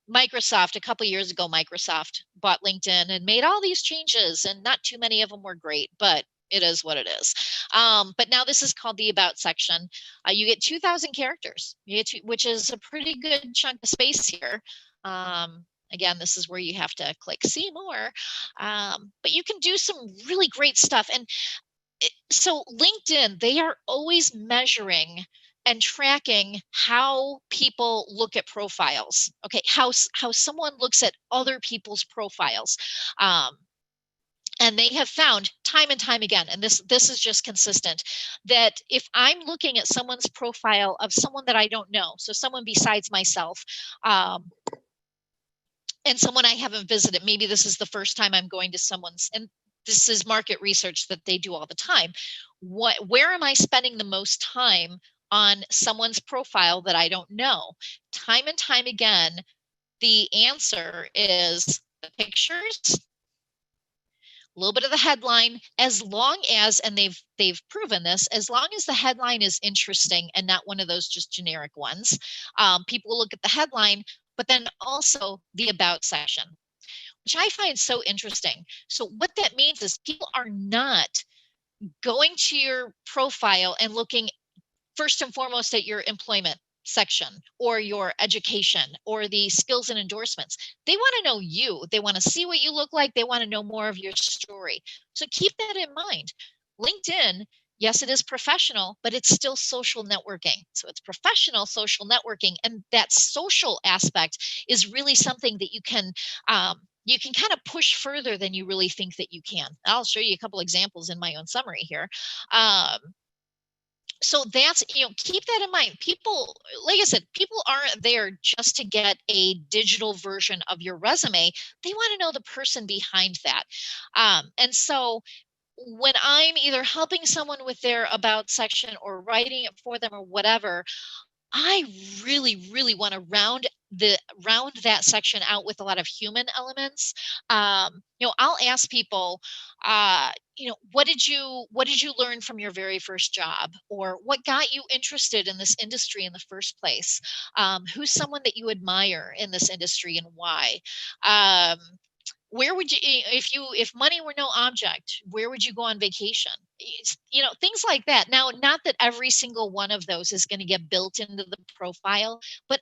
Microsoft, a couple years ago, Microsoft bought LinkedIn and made all these changes, and not too many of them were great, but it is what it is. But now this is called the About section. You get 2,000 characters, which is a pretty good chunk of space here. Again, this is where you have to click see more, but you can do some really great stuff. And so LinkedIn, they are always measuring and tracking how people look at profiles. Okay, how someone looks at other people's profiles. And they have found time and time again, and this is just consistent, that if I'm looking at someone's profile of someone that I don't know, so someone besides myself, and someone I haven't visited, maybe this is the first time I'm going to someone's, and this is market research that they do all the time. Where am I spending the most time on someone's profile that I don't know? Time and time again, the answer is the pictures, a little bit of the headline, as long as, and they've proven this, as long as the headline is interesting and not one of those just generic ones, people will look at the headline, but then also the About section, which I find so interesting. So what that means is people are not going to your profile and looking first and foremost at your employment section or your education or the skills and endorsements. They want to know you. They want to see what you look like. They want to know more of your story. So keep that in mind. LinkedIn, yes, it is professional, but it's still social networking. So it's professional social networking. And that social aspect is really something that you can kind of push further than you really think that you can. I'll show you a couple examples in my own summary here. So that's, keep that in mind. People, like I said, people aren't there just to get a digital version of your resume. They want to know the person behind that. And so when I'm either helping someone with their About section or writing it for them or whatever, I really, really want to round that section out with a lot of human elements. I'll ask people, what did you learn from your very first job, or what got you interested in this industry in the first place? Who's someone that you admire in this industry and why? Where would you, if money were no object, where would you go on vacation? Things like that. Now, not that every single one of those is going to get built into the profile, but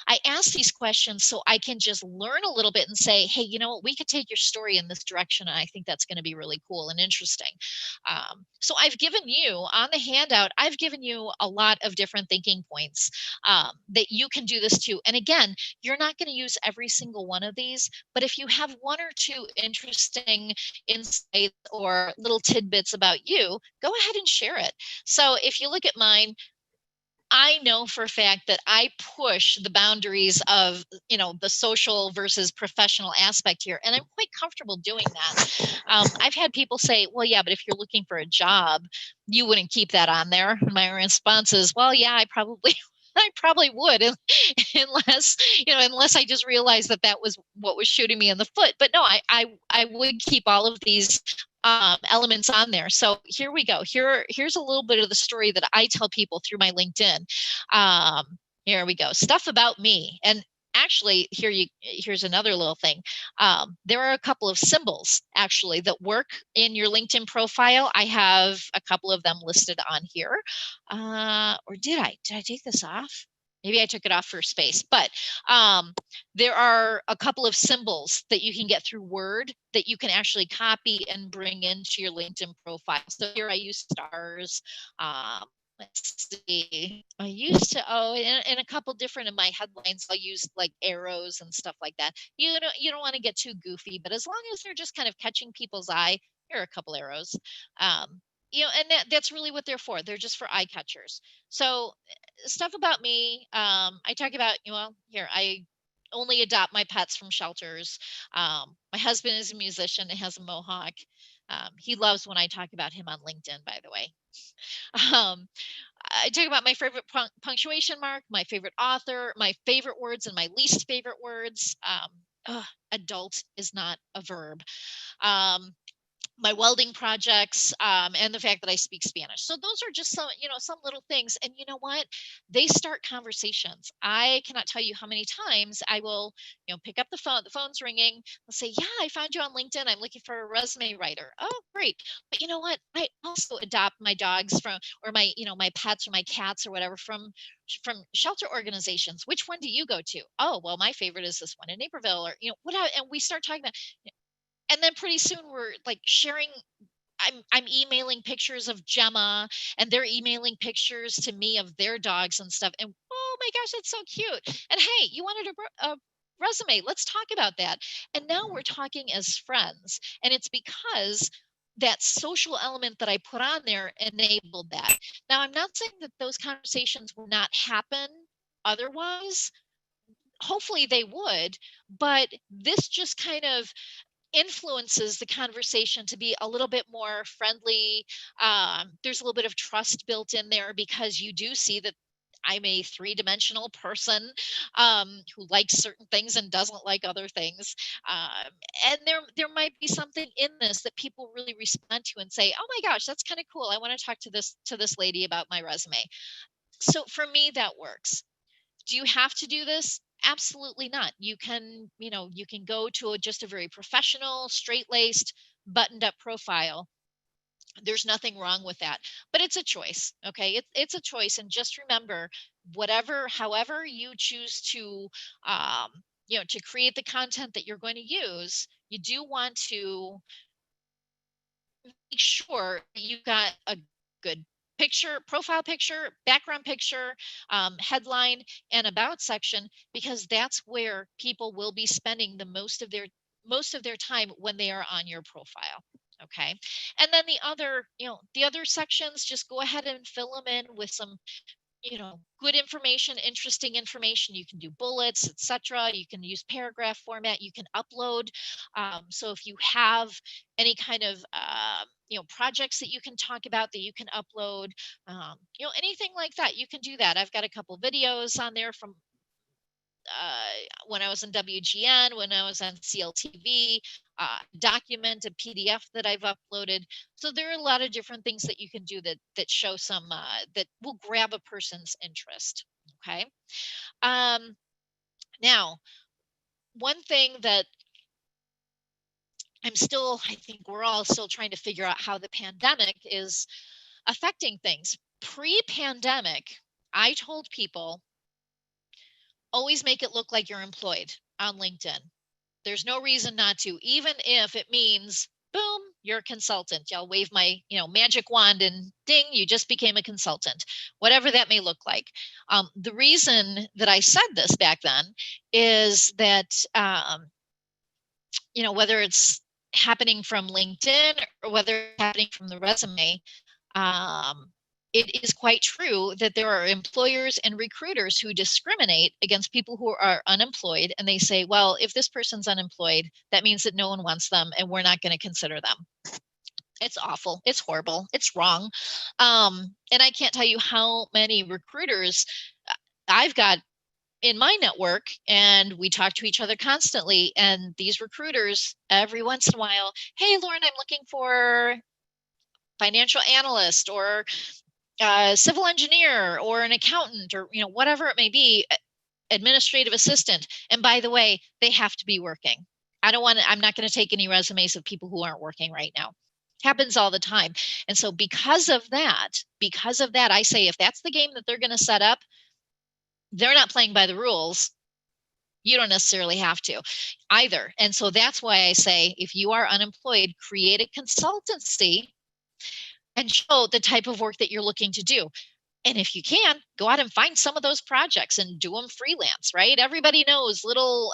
I ask these questions so I can just learn a little bit and say, hey, you know what, we could take your story in this direction. And I think that's going to be really cool and interesting. So I've given you on the handout, I've given you a lot of different thinking points that you can do this too. And again, you're not going to use every single one of these, but if you have one or two interesting insights or little tidbits about you, go ahead and share it. So if you look at mine, I know for a fact that I push the boundaries of, the social versus professional aspect here. And I'm quite comfortable doing that. I've had people say, well, yeah, but if you're looking for a job, you wouldn't keep that on there. And my response is, well, yeah, I probably would, unless I just realized that was what was shooting me in the foot. But no, I would keep all of these elements on there. So here we go. Here's a little bit of the story that I tell people through my LinkedIn. Here we go. Stuff about me. And actually, here's another little thing. There are a couple of symbols actually that work in your LinkedIn profile. I have a couple of them listed on here. Or did I take this off? Maybe I took it off for space, but there are a couple of symbols that you can get through Word that you can actually copy and bring into your LinkedIn profile. So here I use stars. Let's see. I used to, and a couple different in my headlines, I'll use like arrows and stuff like that. You don't want to get too goofy, but as long as they're just kind of catching people's eye, here are a couple arrows. And that's really what they're for. They're just for eye catchers. So stuff about me. I talk about, here, only adopt my pets from shelters. My husband is a musician and has a mohawk. He loves when I talk about him on LinkedIn, by the way. I talk about my favorite punctuation mark, my favorite author, my favorite words, and my least favorite words. Adult is not a verb. My welding projects, and the fact that I speak Spanish. So those are just some, some little things. And you know what? They start conversations. I cannot tell you how many times I will, pick up the phone's ringing. I'll say, yeah, I found you on LinkedIn. I'm looking for a resume writer. Oh, great. But you know what? I also adopt my dogs from, or my, my pets or my cats or whatever from shelter organizations. Which one do you go to? Oh, well, my favorite is this one in Naperville, or, whatever. And we start talking about, and then pretty soon we're like sharing. I'm emailing pictures of Gemma, and they're emailing pictures to me of their dogs and stuff. And oh my gosh, that's so cute. And hey, you wanted a resume? Let's talk about that. And now we're talking as friends. And it's because that social element that I put on there enabled that. Now, I'm not saying that those conversations would not happen otherwise. Hopefully they would, but this just kind of influences the conversation to be a little bit more friendly. There's a little bit of trust built in there because you do see that I'm a three-dimensional person who likes certain things and doesn't like other things. And there might be something in this that people really respond to and say, oh my gosh, that's kind of cool. I want to talk to this lady about my resume. So for me, that works. Do you have to do this? Absolutely not. You can, you can go to just a very professional, straight-laced, buttoned-up profile. There's nothing wrong with that, but it's a choice. Okay. It's a choice. And just remember, however you choose to, to create the content that you're going to use, you do want to make sure you've got a good picture, profile picture, background picture, headline, and about section, because that's where people will be spending the most of their time when they are on your profile. Okay. And then the other sections, just go ahead and fill them in with some, good information, interesting information. You can do bullets, etc. You can use paragraph format. You can upload. So if you have any kind of, projects that you can talk about that you can upload, anything like that, you can do that. I've got a couple videos on there from when I was in WGN, when I was on CLTV, documented PDF that I've uploaded. So there are a lot of different things that you can do that show some that will grab a person's interest. Okay. Now, one thing that I think we're all still trying to figure out how the pandemic is affecting things. Pre-pandemic, I told people, always make it look like you're employed on LinkedIn. There's no reason not to, even if it means, boom, you're a consultant. I'll wave my, magic wand and ding, you just became a consultant, whatever that may look like. The reason that I said this back then is that, whether it's happening from LinkedIn or whether it's happening from the resume, it is quite true that there are employers and recruiters who discriminate against people who are unemployed. And they say, well, if this person's unemployed, that means that no one wants them and we're not going to consider them. It's awful. It's horrible. It's wrong. And I can't tell you how many recruiters I've got in my network, and we talk to each other constantly. And these recruiters, every once in a while, hey, Lauren, I'm looking for financial analyst or civil engineer or an accountant or whatever it may be, administrative assistant. And by the way, they have to be working. I'm not going to take any resumes of people who aren't working right now. Happens all the time. And so because of that, I say, if that's the game that they're going to set up, they're not playing by the rules. You don't necessarily have to either. And so that's why I say, if you are unemployed, create a consultancy and show the type of work that you're looking to do. And if you can, go out and find some of those projects and do them freelance, right? Everybody knows little,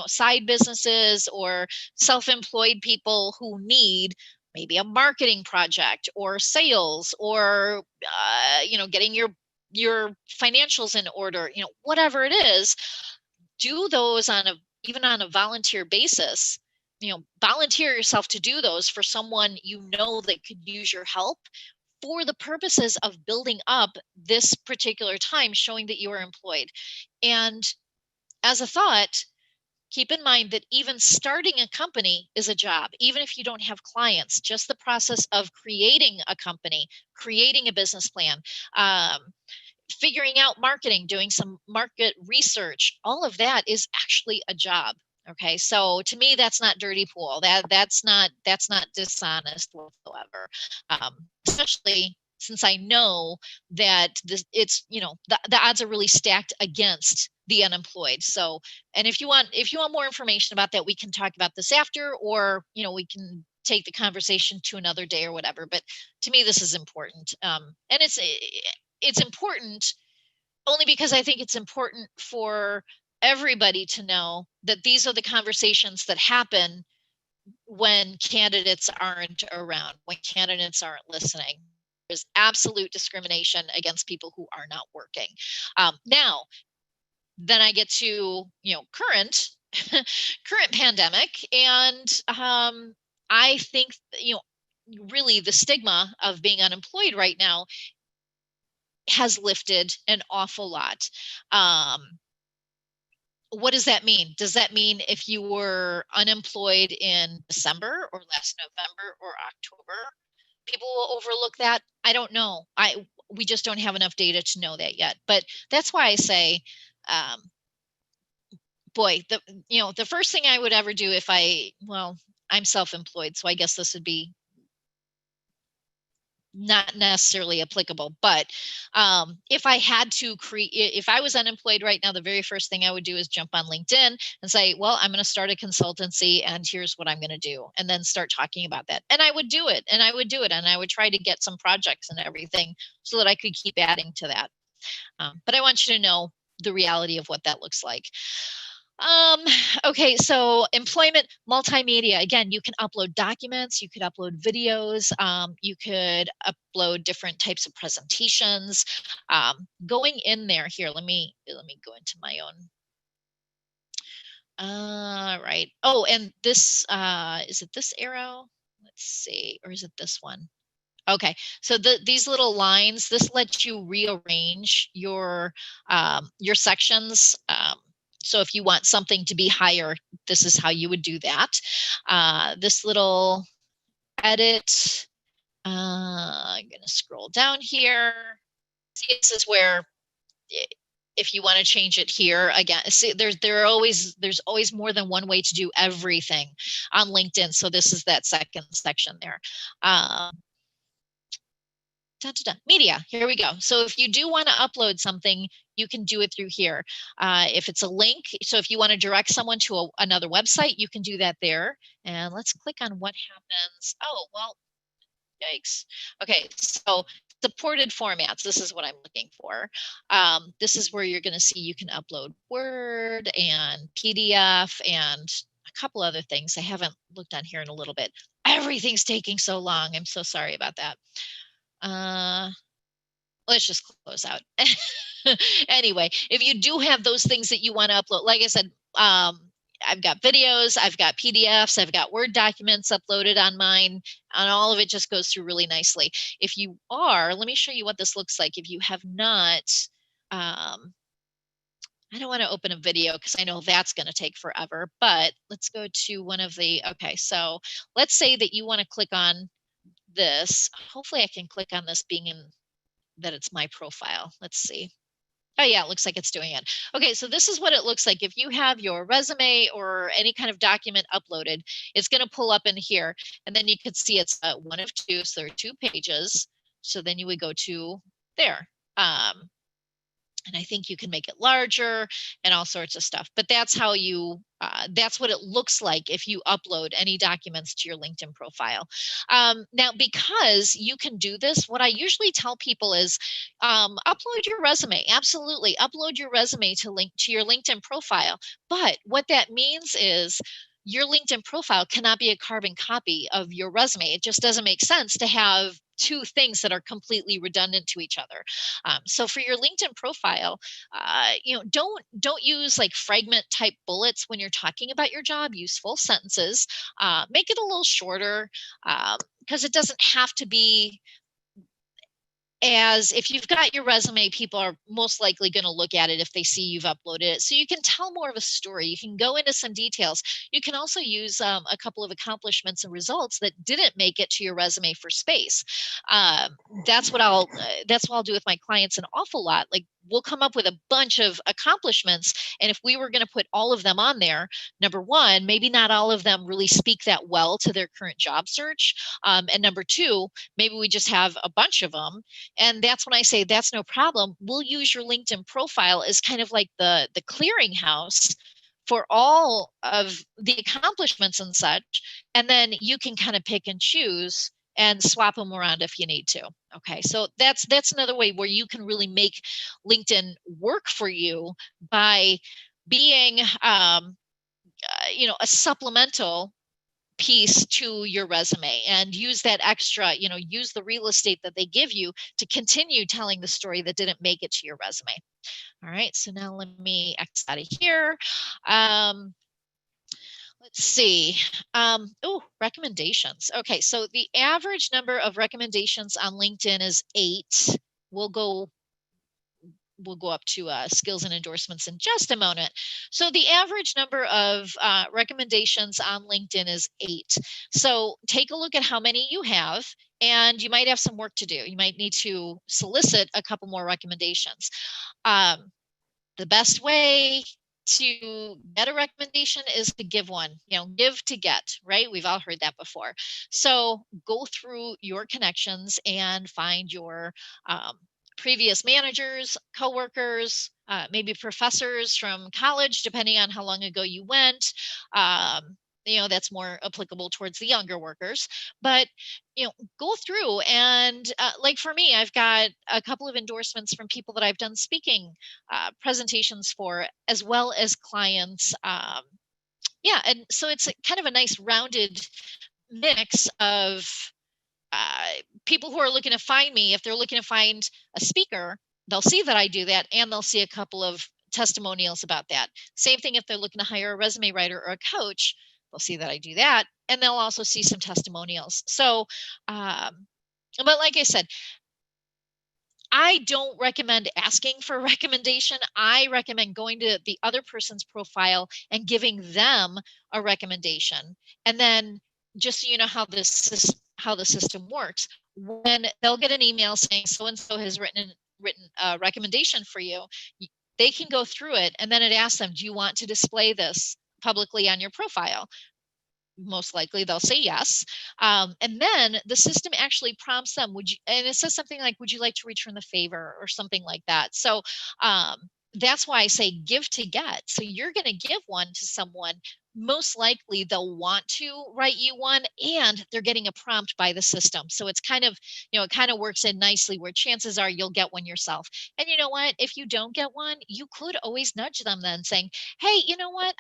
side businesses or self-employed people who need maybe a marketing project or sales or, getting your financials in order, whatever it is. do those even on a volunteer basis. Volunteer yourself to do those for someone that could use your help for the purposes of building up this particular time, showing that you are employed. And as a thought, keep in mind that even starting a company is a job, even if you don't have clients. Just the process of creating a company, creating a business plan, figuring out marketing, doing some market research, all of that is actually a job. Okay, so to me, that's not dirty pool. That's not dishonest whatsoever. Especially since I know that the odds are really stacked against the unemployed. So, and if you want more information about that, we can talk about this after, or we can take the conversation to another day or whatever. But to me, this is important, and it's important only because I think it's important for everybody to know that these are the conversations that happen when candidates aren't around, when candidates aren't listening. There's absolute discrimination against people who are not working. Now, then I get to current pandemic, and I think really the stigma of being unemployed right now has lifted an awful lot. What does that mean? Does that mean if you were unemployed in December or last November or October, people will overlook that? I don't know. We just don't have enough data to know that yet. But that's why I say, the first thing I would ever do if I'm self-employed, so I guess this would be not necessarily applicable, but if I was unemployed right now, the very first thing I would do is jump on LinkedIn and say, well, I'm going to start a consultancy and here's what I'm going to do, and then start talking about that. And I would do it, and I would try to get some projects and everything so that I could keep adding to that. But I want you to know the reality of what that looks like. Okay, so employment, multimedia. Again, you can upload documents, you could upload videos, you could upload different types of presentations. Going in there here, let me go into my own. Right. Oh, and this is it this arrow? Let's see, or is it this one? Okay, so these little lines, this lets you rearrange your sections. So if you want something to be higher, this is how you would do that. This little edit, I'm going to scroll down here. See, this is where if you want to change it here, again, see, there's always more than one way to do everything on LinkedIn. So this is that second section there. Media, here we go. So if you do want to upload something, you can do it through here. If it's a link, so if you want to direct someone to another website, you can do that there. And let's click on what happens. Oh, well, yikes. Okay, so supported formats, this is what I'm looking for. This is where you're going to see you can upload Word and PDF and a couple other things. I haven't looked on here in a little bit. Everything's taking so long. I'm so sorry about that. Let's just close out. Anyway, if you do have those things that you want to upload, like I said, I've got videos, I've got PDFs, I've got Word documents uploaded on mine, and all of it just goes through really nicely. If you are, let me show you what this looks like. If you have not, I don't want to open a video because I know that's going to take forever, but let's go to one of the, okay, so let's say that you want to click on this. Hopefully I can click on this being in that it's my profile. Let's see. Oh yeah, it looks like it's doing it. Okay, so this is what it looks like. If you have your resume or any kind of document uploaded, it's going to pull up in here, and then you could see it's one of two, so there are 2 pages. So then you would go to there. And I think you can make it larger and all sorts of stuff, but that's how that's what it looks like if you upload any documents to your LinkedIn profile. Now, because you can do this, what I usually tell people is upload your resume. Absolutely, upload your resume to your LinkedIn profile. But what that means is your LinkedIn profile cannot be a carbon copy of your resume. It just doesn't make sense to have two things that are completely redundant to each other. So for your LinkedIn profile, don't use like fragment type bullets when you're talking about your job. Use full sentences. Make it a little shorter, because it doesn't have to be, as if you've got your resume, people are most likely going to look at it if they see you've uploaded it. So you can tell more of a story. You can go into some details. You can also use a couple of accomplishments and results that didn't make it to your resume for space. That's what I'll do with my clients an awful lot. Like, we'll come up with a bunch of accomplishments, and if we were going to put all of them on there, number one, maybe not all of them really speak that well to their current job search, and number two, maybe we just have a bunch of them. And that's when I say that's no problem. We'll use your LinkedIn profile as kind of like the clearinghouse for all of the accomplishments and such. And then you can kind of pick and choose and swap them around if you need to. Okay, so that's another way where you can really make LinkedIn work for you by being a supplemental piece to your resume, and use that extra, use the real estate that they give you to continue telling the story that didn't make it to your resume. All right, so now let me exit out of here. Let's see. Recommendations. Okay, so the average number of recommendations on LinkedIn is 8. We'll go up to skills and endorsements in just a moment. So the average number of recommendations on LinkedIn is 8. So take a look at how many you have, and you might have some work to do. You might need to solicit a couple more recommendations. The best way to get a recommendation is to give one, give to get, right? We've all heard that before. So go through your connections and find your previous managers, coworkers, maybe professors from college, depending on how long ago you went. That's more applicable towards the younger workers. But go through and like for me, I've got a couple of endorsements from people that I've done speaking presentations for, as well as clients. And so it's kind of a nice rounded mix of people who are looking to find me. If they're looking to find a speaker, they'll see that I do that, and they'll see a couple of testimonials about that. Same thing if they're looking to hire a resume writer or a coach, they'll see that I do that, and they'll also see some testimonials. So, but like I said, I don't recommend asking for a recommendation. I recommend going to the other person's profile and giving them a recommendation. And then just so you know how the system works, when they'll get an email saying so-and-so has written a recommendation for you, they can go through it, and then it asks them, do you want to display this publicly on your profile? Most likely they'll say yes. And then the system actually prompts them, and it says something like, would you like to return the favor, or something like that. So that's why I say give to get. So you're going to give one to someone, most likely they'll want to write you one, and they're getting a prompt by the system. So it's kind of, it kind of works in nicely, where chances are you'll get one yourself. And you know what, if you don't get one, you could always nudge them then, saying, hey, you know what,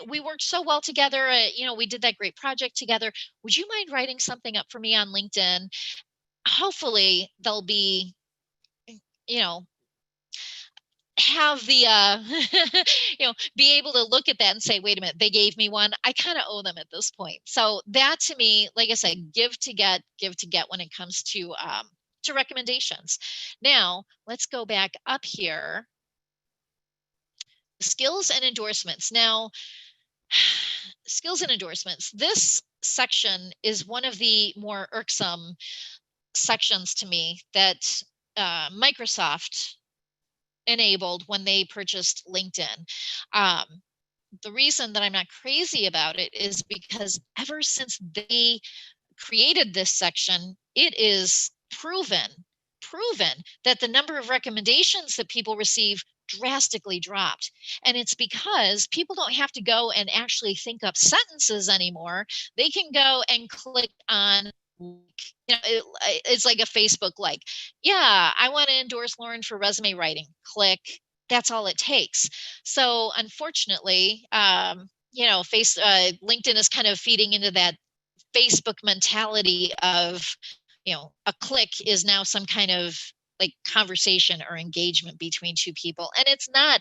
we worked so well together. We did that great project together. Would you mind writing something up for me on LinkedIn? Hopefully they'll be, have the, be able to look at that and say, wait a minute, they gave me one. I kind of owe them at this point. So that, to me, like I said, give to get when it comes to recommendations. Now let's go back up here. Skills and endorsements. Now, skills and endorsements. This section is one of the more irksome sections to me that Microsoft enabled when they purchased LinkedIn. The reason that I'm not crazy about it is because ever since they created this section, it is proven that the number of recommendations that people receive drastically dropped. And it's because people don't have to go and actually think up sentences anymore. They can go and click on, it's like a Facebook like, yeah, I want to endorse Lauren for resume writing. Click. That's all it takes. So unfortunately, LinkedIn is kind of feeding into that Facebook mentality of, a click is now some kind of like conversation or engagement between two people. And it's not.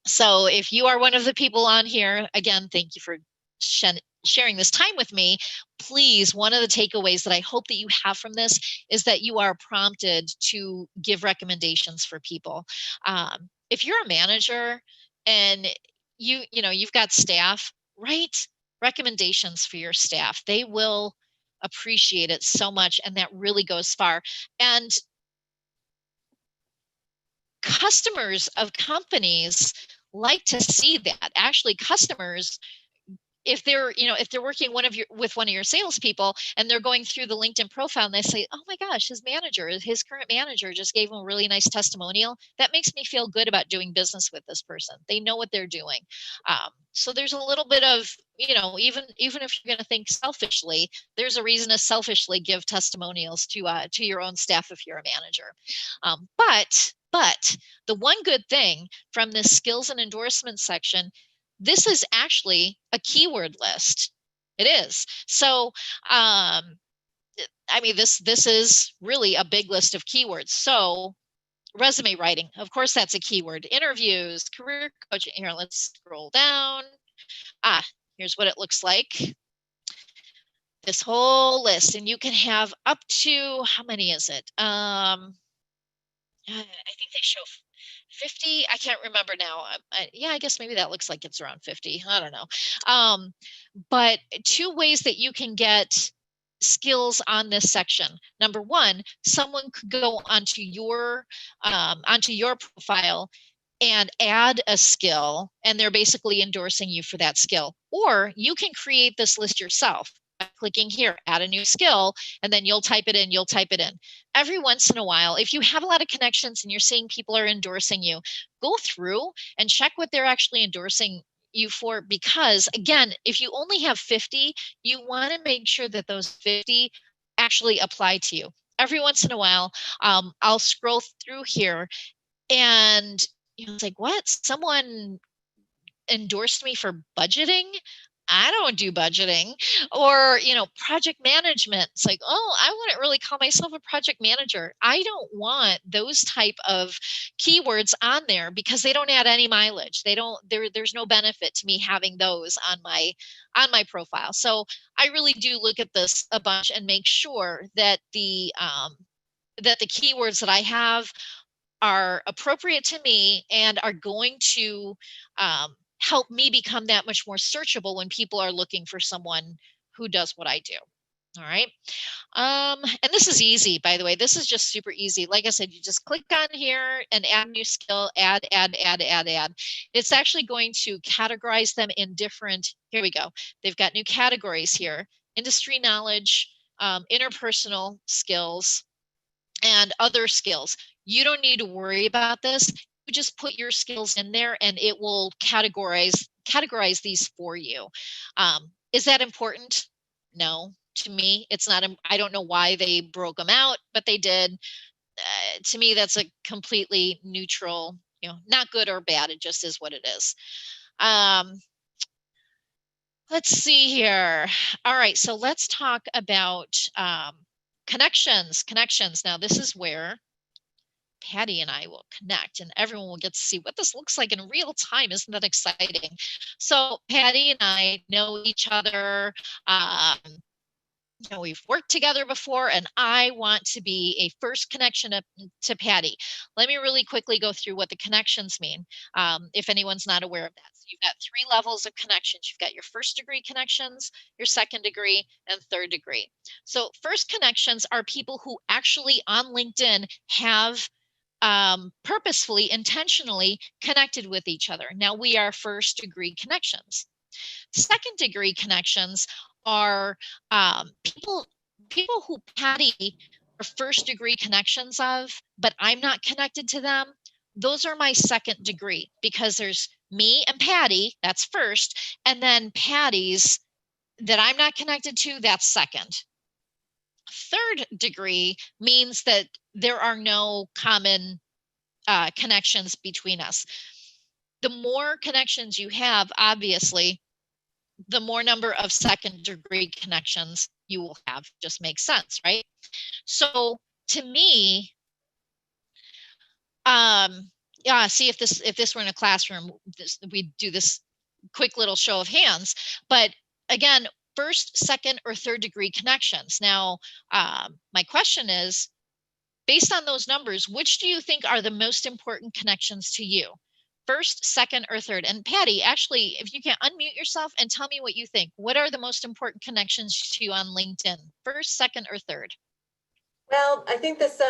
So if you are one of the people on here, again, thank you for sharing this time with me. Please, one of the takeaways that I hope that you have from this is that you are prompted to give recommendations for people. If you're a manager and you've got staff, write recommendations for your staff. They will appreciate it so much, and that really goes far. And customers of companies like to see that. Actually, customers, if they're working with one of your salespeople and they're going through the LinkedIn profile and they say, oh my gosh, his current manager just gave him a really nice testimonial. That makes me feel good about doing business with this person. They know what they're doing. So there's a little bit of, even if you're going to think selfishly, there's a reason to selfishly give testimonials to your own staff if you're a manager. But the one good thing from this skills and endorsements section, this is actually a keyword list. It is. So, this is really a big list of keywords. So resume writing, of course, that's a keyword. Interviews, career coaching. Here, let's scroll down. Here's what it looks like. This whole list, and you can have up to, how many is it? I think they show 50. I can't remember now. Yeah, I guess maybe that looks like it's around 50. I don't know. But two ways that you can get skills on this section. Number one, someone could go onto your profile and add a skill, and they're basically endorsing you for that skill. Or you can create this list yourself by clicking here, add a new skill, and then you'll type it in. Every once in a while, if you have a lot of connections and you're seeing people are endorsing you, go through and check what they're actually endorsing you for, because again, if you only have 50, you want to make sure that those 50 actually apply to you. Every once in a while, I'll scroll through here and it's like, what? Someone endorsed me for budgeting? I don't do budgeting. Or, project management. It's like, oh, I wouldn't really call myself a project manager. I don't want those type of keywords on there because they don't add any mileage. There's no benefit to me having those on my profile. So I really do look at this a bunch and make sure that the keywords that I have are appropriate to me and are going to help me become that much more searchable when people are looking for someone who does what I do. All right. And this is easy, by the way. This is just super easy. Like I said, you just click on here and add new skill, add. It's actually going to categorize them in different, here we go. They've got new categories here: industry knowledge, interpersonal skills, and other skills. You don't need to worry about this. You just put your skills in there and it will categorize these for you. Is that important? No, to me, it's not. I don't know why they broke them out, but they did. To me, that's a completely neutral, not good or bad. It just is what it is. Let's see here. All right, so let's talk about connections. Now, this is where Patty and I will connect and everyone will get to see what this looks like in real time. Isn't that exciting? So Patty and I know each other. We've worked together before, and I want to be a first connection to Patty. Let me really quickly go through what the connections mean, if anyone's not aware of that. So you've got 3 levels of connections. You've got your first degree connections, your second degree, and third degree. So first connections are people who actually on LinkedIn have purposefully, intentionally connected with each other. Now we are first degree connections. Second degree connections are people who Patty are first degree connections of, but I'm not connected to them. Those are my second degree, because there's me and Patty, that's first, and then Patty's that I'm not connected to, that's second. Third degree means that there are no common connections between us. The more connections you have, obviously, the more number of second degree connections you will have. Just makes sense, right? So to me, yeah, see if this were in a classroom, we'd do this quick little show of hands. But again, first, second, or third degree connections. Now, my question is, based on those numbers, which do you think are the most important connections to you? First, second, or third? And Patty, actually, if you can unmute yourself and tell me what you think. What are the most important connections to you on LinkedIn? First, second, or third? Well, I think this,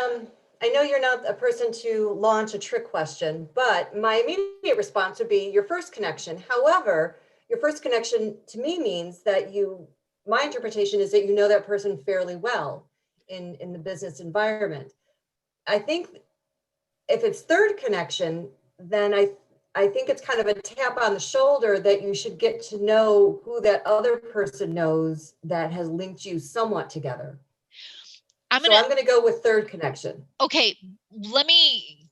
I know you're not a person to launch a trick question, but my immediate response would be your first connection. However, your first connection to me means that my interpretation is that you know that person fairly well in the business environment. I think if it's third connection, then I think it's kind of a tap on the shoulder that you should get to know who that other person knows that has linked you somewhat together. I'm going to go with third connection. Okay, let me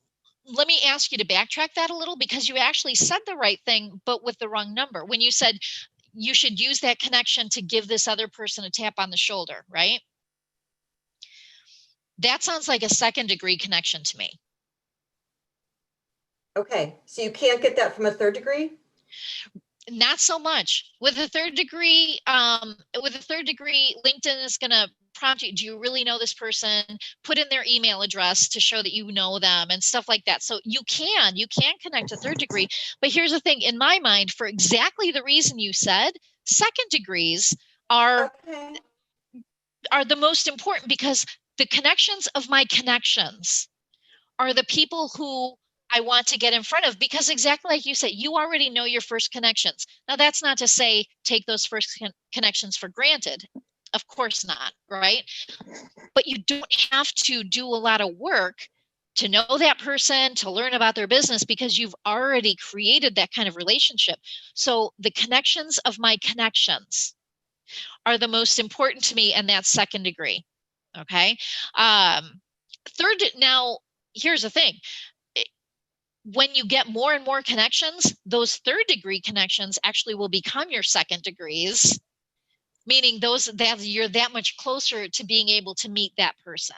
ask you to backtrack that a little, because you actually said the right thing, but with the wrong number. When you said you should use that connection to give this other person a tap on the shoulder, right? That sounds like a second degree connection to me. Okay, so you can't get that from a third degree? Not so much. With a third degree, LinkedIn is going to prompt you, do you really know this person? Put in their email address to show that you know them and stuff like that. So you can connect a third degree. But here's the thing, in my mind, for exactly the reason you said, second degrees are the most important, because the connections of my connections are the people who I want to get in front of, because exactly like you said, you already know your first connections. Now, that's not to say take those first connections for granted. Of course not, right? But you don't have to do a lot of work to know that person, to learn about their business, because you've already created that kind of relationship. So the connections of my connections are the most important to me, and that's second degree. Okay. Third, now here's the thing. When you get more and more connections, those third degree connections actually will become your second degrees, meaning you're that much closer to being able to meet that person.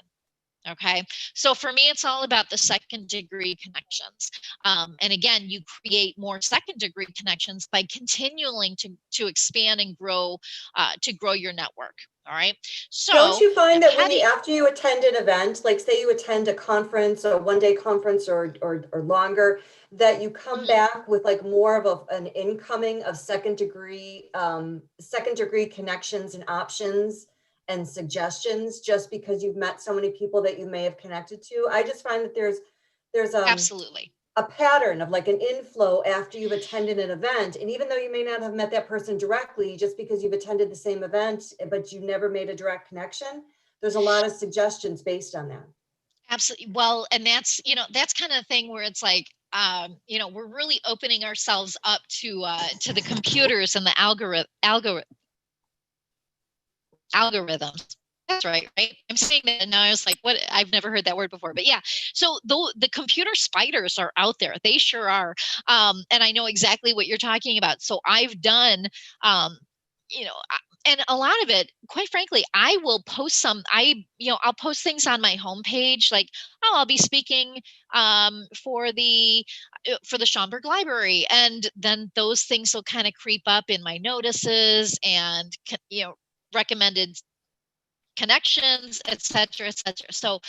Okay, so for me, it's all about the second degree connections. And again, you create more second degree connections by continuing to expand and grow, to grow your network. All right. So don't you find that after you attend an event, like say you attend a conference or one-day conference or longer, that you come back with like more of an incoming of second degree connections and options and suggestions, just because you've met so many people that you may have connected to? I just find that there's absolutely a pattern of like an inflow after you've attended an event. And even though you may not have met that person directly, just because you've attended the same event, but you never made a direct connection, there's a lot of suggestions based on that. Absolutely. Well, and that's kind of thing where it's like, we're really opening ourselves up to the computers and the algorithms. That's right. I'm saying that and now I was like, what? I've never heard that word before, but yeah. So the computer spiders are out there. They sure are. And I know exactly what you're talking about. So I've done, and a lot of it, quite frankly, I will post I'll post things on my homepage, like, oh, I'll be speaking for the Schaumburg Library. And then those things will kind of creep up in my notices and, recommended connections, et cetera, et cetera. So,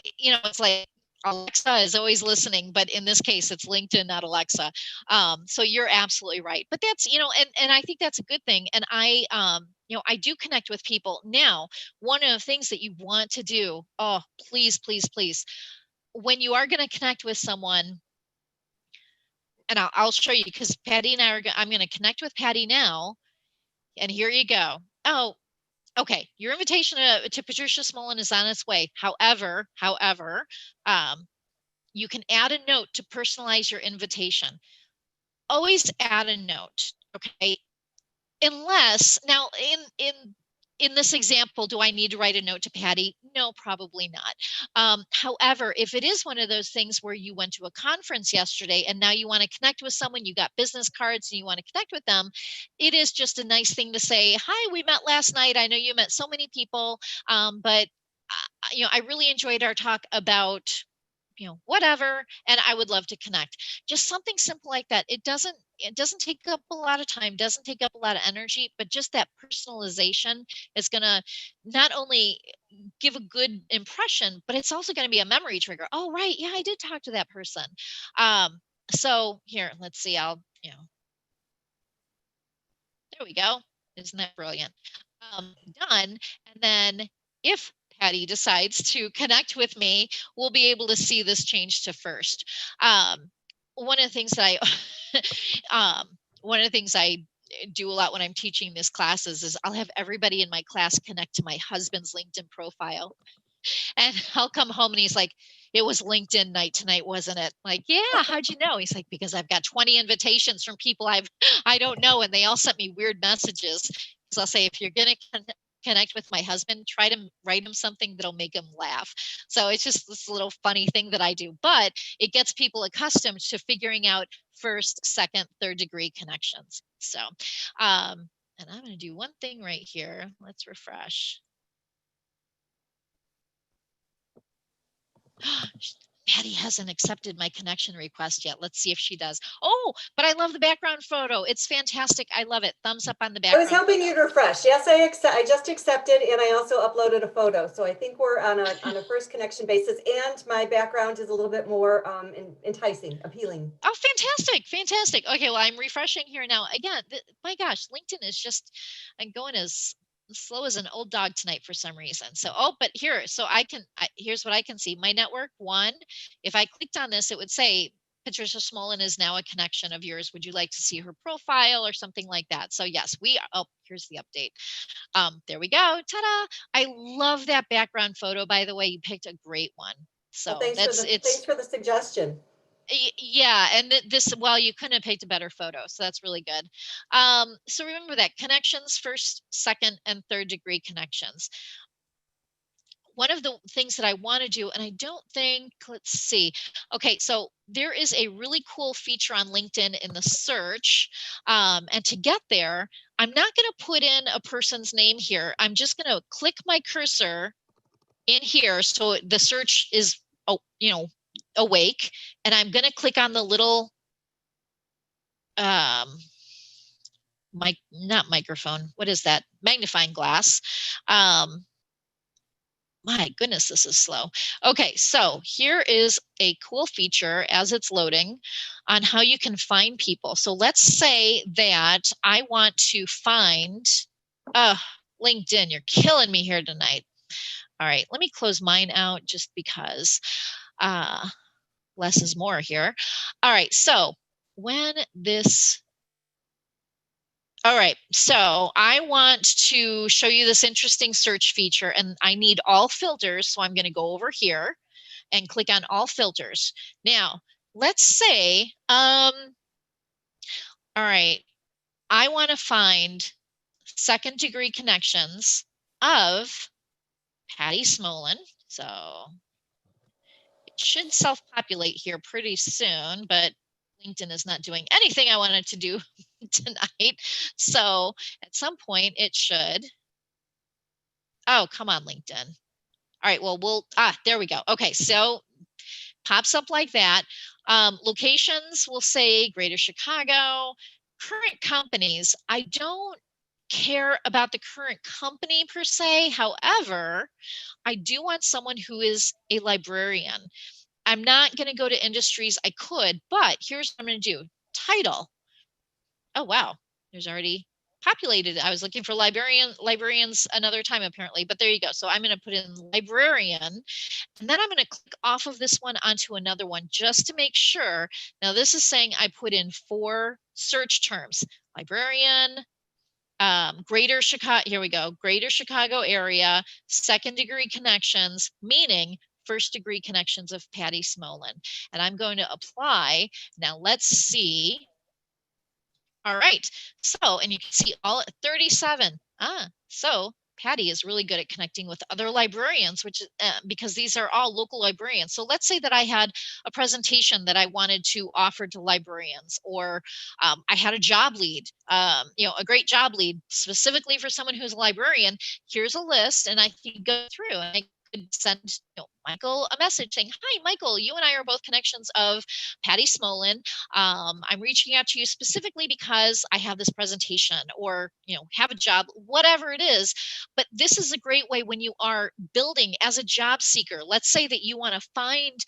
it's like Alexa is always listening, but in this case, it's LinkedIn, not Alexa. So you're absolutely right. But that's, and I think that's a good thing. And I do connect with people. Now, one of the things that you want to do, oh, please, please, please, when you are going to connect with someone, and I'll show you, because Patty and I'm going to connect with Patty now. And here you go. Oh, okay, your invitation to Patricia Smolin is on its way. However, you can add a note to personalize your invitation. Always add a note, okay? Unless, now in in this example, do I need to write a note to Patty? No, probably not. However, if it is one of those things where you went to a conference yesterday and now you want to connect with someone, you got business cards and you want to connect with them, it is just a nice thing to say, hi, we met last night. I know you met so many people, but I really enjoyed our talk about whatever, and I would love to connect. Just something simple like that. It doesn't take up a lot of time, doesn't take up a lot of energy, but just that personalization is going to not only give a good impression, but it's also going to be a memory trigger. Oh, right. Yeah, I did talk to that person. So here, let's see. There we go. Isn't that brilliant? Done. And then if Patty decides to connect with me, we'll be able to see this change to first. One of the things that I do a lot when I'm teaching these classes is I'll have everybody in my class connect to my husband's LinkedIn profile. And I'll come home and he's like, it was LinkedIn night tonight, wasn't it? Like, yeah, how'd you know? He's like, because I've got 20 invitations from people I don't know, and they all sent me weird messages. So I'll say, if you're going to connect with my husband, try to write him something that'll make him laugh. So it's just this little funny thing that I do, but it gets people accustomed to figuring out first, second, third degree connections. So, and I'm going to do one thing right here. Let's refresh. Patty hasn't accepted my connection request yet. Let's see if she does. Oh, but I love the background photo. It's fantastic. I love it. Thumbs up on the background. I was helping you to refresh. Yes, I just accepted, and I also uploaded a photo. So I think we're on a first connection basis, and my background is a little bit more enticing, appealing. Oh, fantastic. Fantastic. Okay, well, I'm refreshing here now. Again, my gosh, LinkedIn is just, I'm going as slow as an old dog tonight for some reason. So, but here, so here's what I can see. My network 1, if I clicked on this, it would say, Patricia Smolin is now a connection of yours. Would you like to see her profile or something like that? So yes, we are. Oh, here's the update. There we go. Ta-da. I love that background photo, by the way. You picked a great one. So well, thanks for the suggestion. Yeah, and well, you couldn't have picked a better photo, so that's really good. So remember that connections, first, second, and third degree connections. One of the things that I want to do, and I don't think, let's see. Okay, so there is a really cool feature on LinkedIn in the search. And to get there, I'm not going to put in a person's name here. I'm just going to click my cursor in here. So the search is, awake, and I'm going to click on the little not microphone, what is that, magnifying glass. My goodness, this is slow. Okay, so here is a cool feature as it's loading on how you can find people. So let's say that I want to find LinkedIn. You're killing me here tonight. All right, let me close mine out just because less is more here. All right, so all right, so I want to show you this interesting search feature, and I need all filters. So I'm going to go over here and click on all filters. Now, let's say, all right, I want to find second degree connections of Patty Smolin. So it should self-populate here pretty soon, but LinkedIn is not doing anything I wanted to do tonight. So at some point it should. Oh, come on, LinkedIn. All right, well, there we go. Okay, so pops up like that. Locations will say Greater Chicago. Current companies, I don't care about the current company per se. However, I do want someone who is a librarian. I'm not going to go to industries. I could, but here's what I'm going to do. Title. Oh, wow. There's already populated. I was looking for librarians another time apparently, but there you go. So I'm going to put in librarian, and then I'm going to click off of this one onto another one just to make sure. Now this is saying I put in 4 search terms: librarian, Greater Chicago, here we go, Greater Chicago area, second degree connections, meaning first degree connections of Patty Smolin. And I'm going to apply. Now let's see. All right, so, and you can see all 37. So Patty is really good at connecting with other librarians, which because these are all local librarians. So let's say that I had a presentation that I wanted to offer to librarians, or I had a job lead, a great job lead specifically for someone who's a librarian. Here's a list, and I could go through and I could send Michael a message saying, "Hi, Michael, you and I are both connections of Patty Smolin. I'm reaching out to you specifically because I have this presentation, or have a job," whatever it is. But this is a great way when you are building as a job seeker. Let's say that you want to find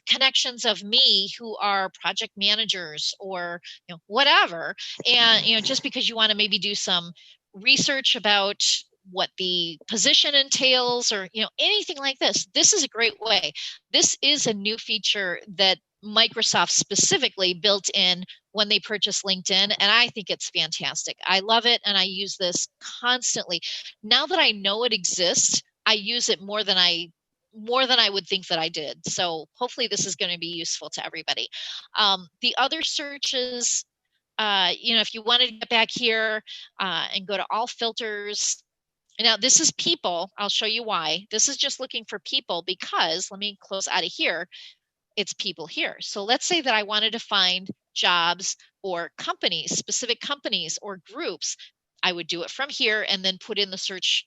connections of me who are project managers, or whatever, and just because you want to maybe do some research about what the position entails, or anything like this. This is a great way. This is a new feature that Microsoft specifically built in when they purchased LinkedIn, and I think it's fantastic. I love it, and I use this constantly. Now that I know it exists, I use it more than I would think that I did. So hopefully this is going to be useful to everybody. The other searches, if you wanted to get back here and go to all filters. Now this is people. I'll show you why. This is just looking for people, because let me close out of here. It's people here. So let's say that I wanted to find jobs or companies, specific companies or groups. I would do it from here and then put in the search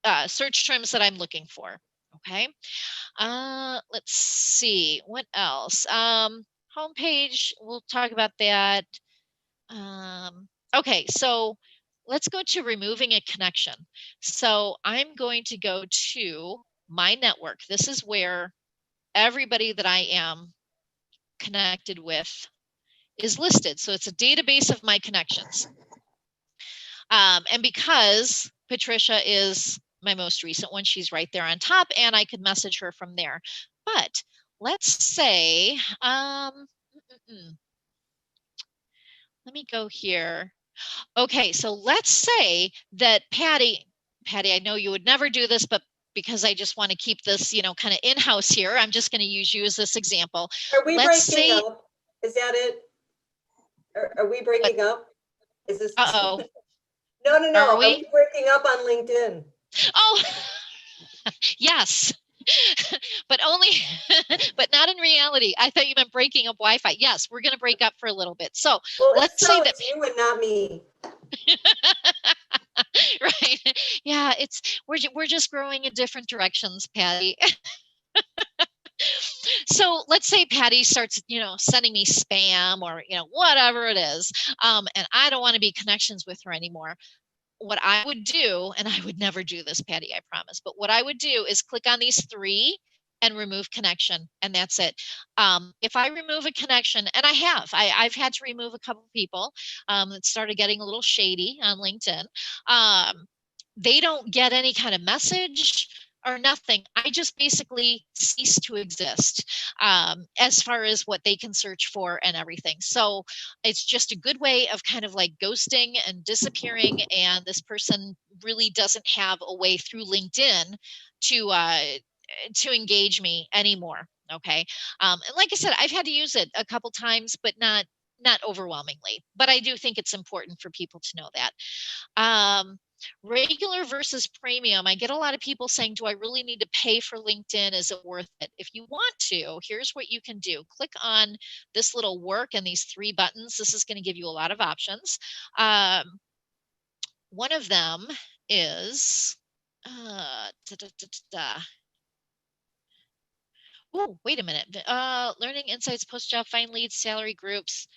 terms that I'm looking for. Okay. Let's see what else. Homepage. We'll talk about that. Okay, so let's go to removing a connection. So I'm going to go to my network. This is where everybody that I am connected with is listed. So it's a database of my connections. And because Patricia is my most recent one, she's right there on top, and I could message her from there. But let's say, let me go here. Okay, so let's say that Patty, I know you would never do this, but because I just want to keep this, kind of in-house here, I'm just going to use you as this example. Are we breaking up? Is that it? Are we breaking up? Is this? Uh-oh. No. Are Are we breaking up on LinkedIn? Oh, yes. But not in reality. I thought you meant breaking up Wi-Fi. Yes, we're going to break up for a little bit. So let's say that it's you and not me. Right. Yeah, we're just growing in different directions, Patty. So let's say Patty starts, sending me spam, or, whatever it is. And I don't want to be connections with her anymore. What I would do, and I would never do this, Patty, I promise, but what I would do is click on these three and remove connection, and that's it. If I remove a connection, and I've had to remove a couple of people that started getting a little shady on LinkedIn. They don't get any kind of message or nothing. I just basically cease to exist as far as what they can search for and everything. So it's just a good way of kind of like ghosting and disappearing. And this person really doesn't have a way through LinkedIn to engage me anymore. Okay. And like I said, I've had to use it a couple times, but not overwhelmingly. But I do think it's important for people to know that. Regular versus premium. I get a lot of people saying, do I really need to pay for LinkedIn? Is it worth it? If you want to, here's what you can do. Click on this little work and these three buttons. This is going to give you a lot of options. One of them is, oh, wait a minute. Learning insights, post-job, find leads, salary groups.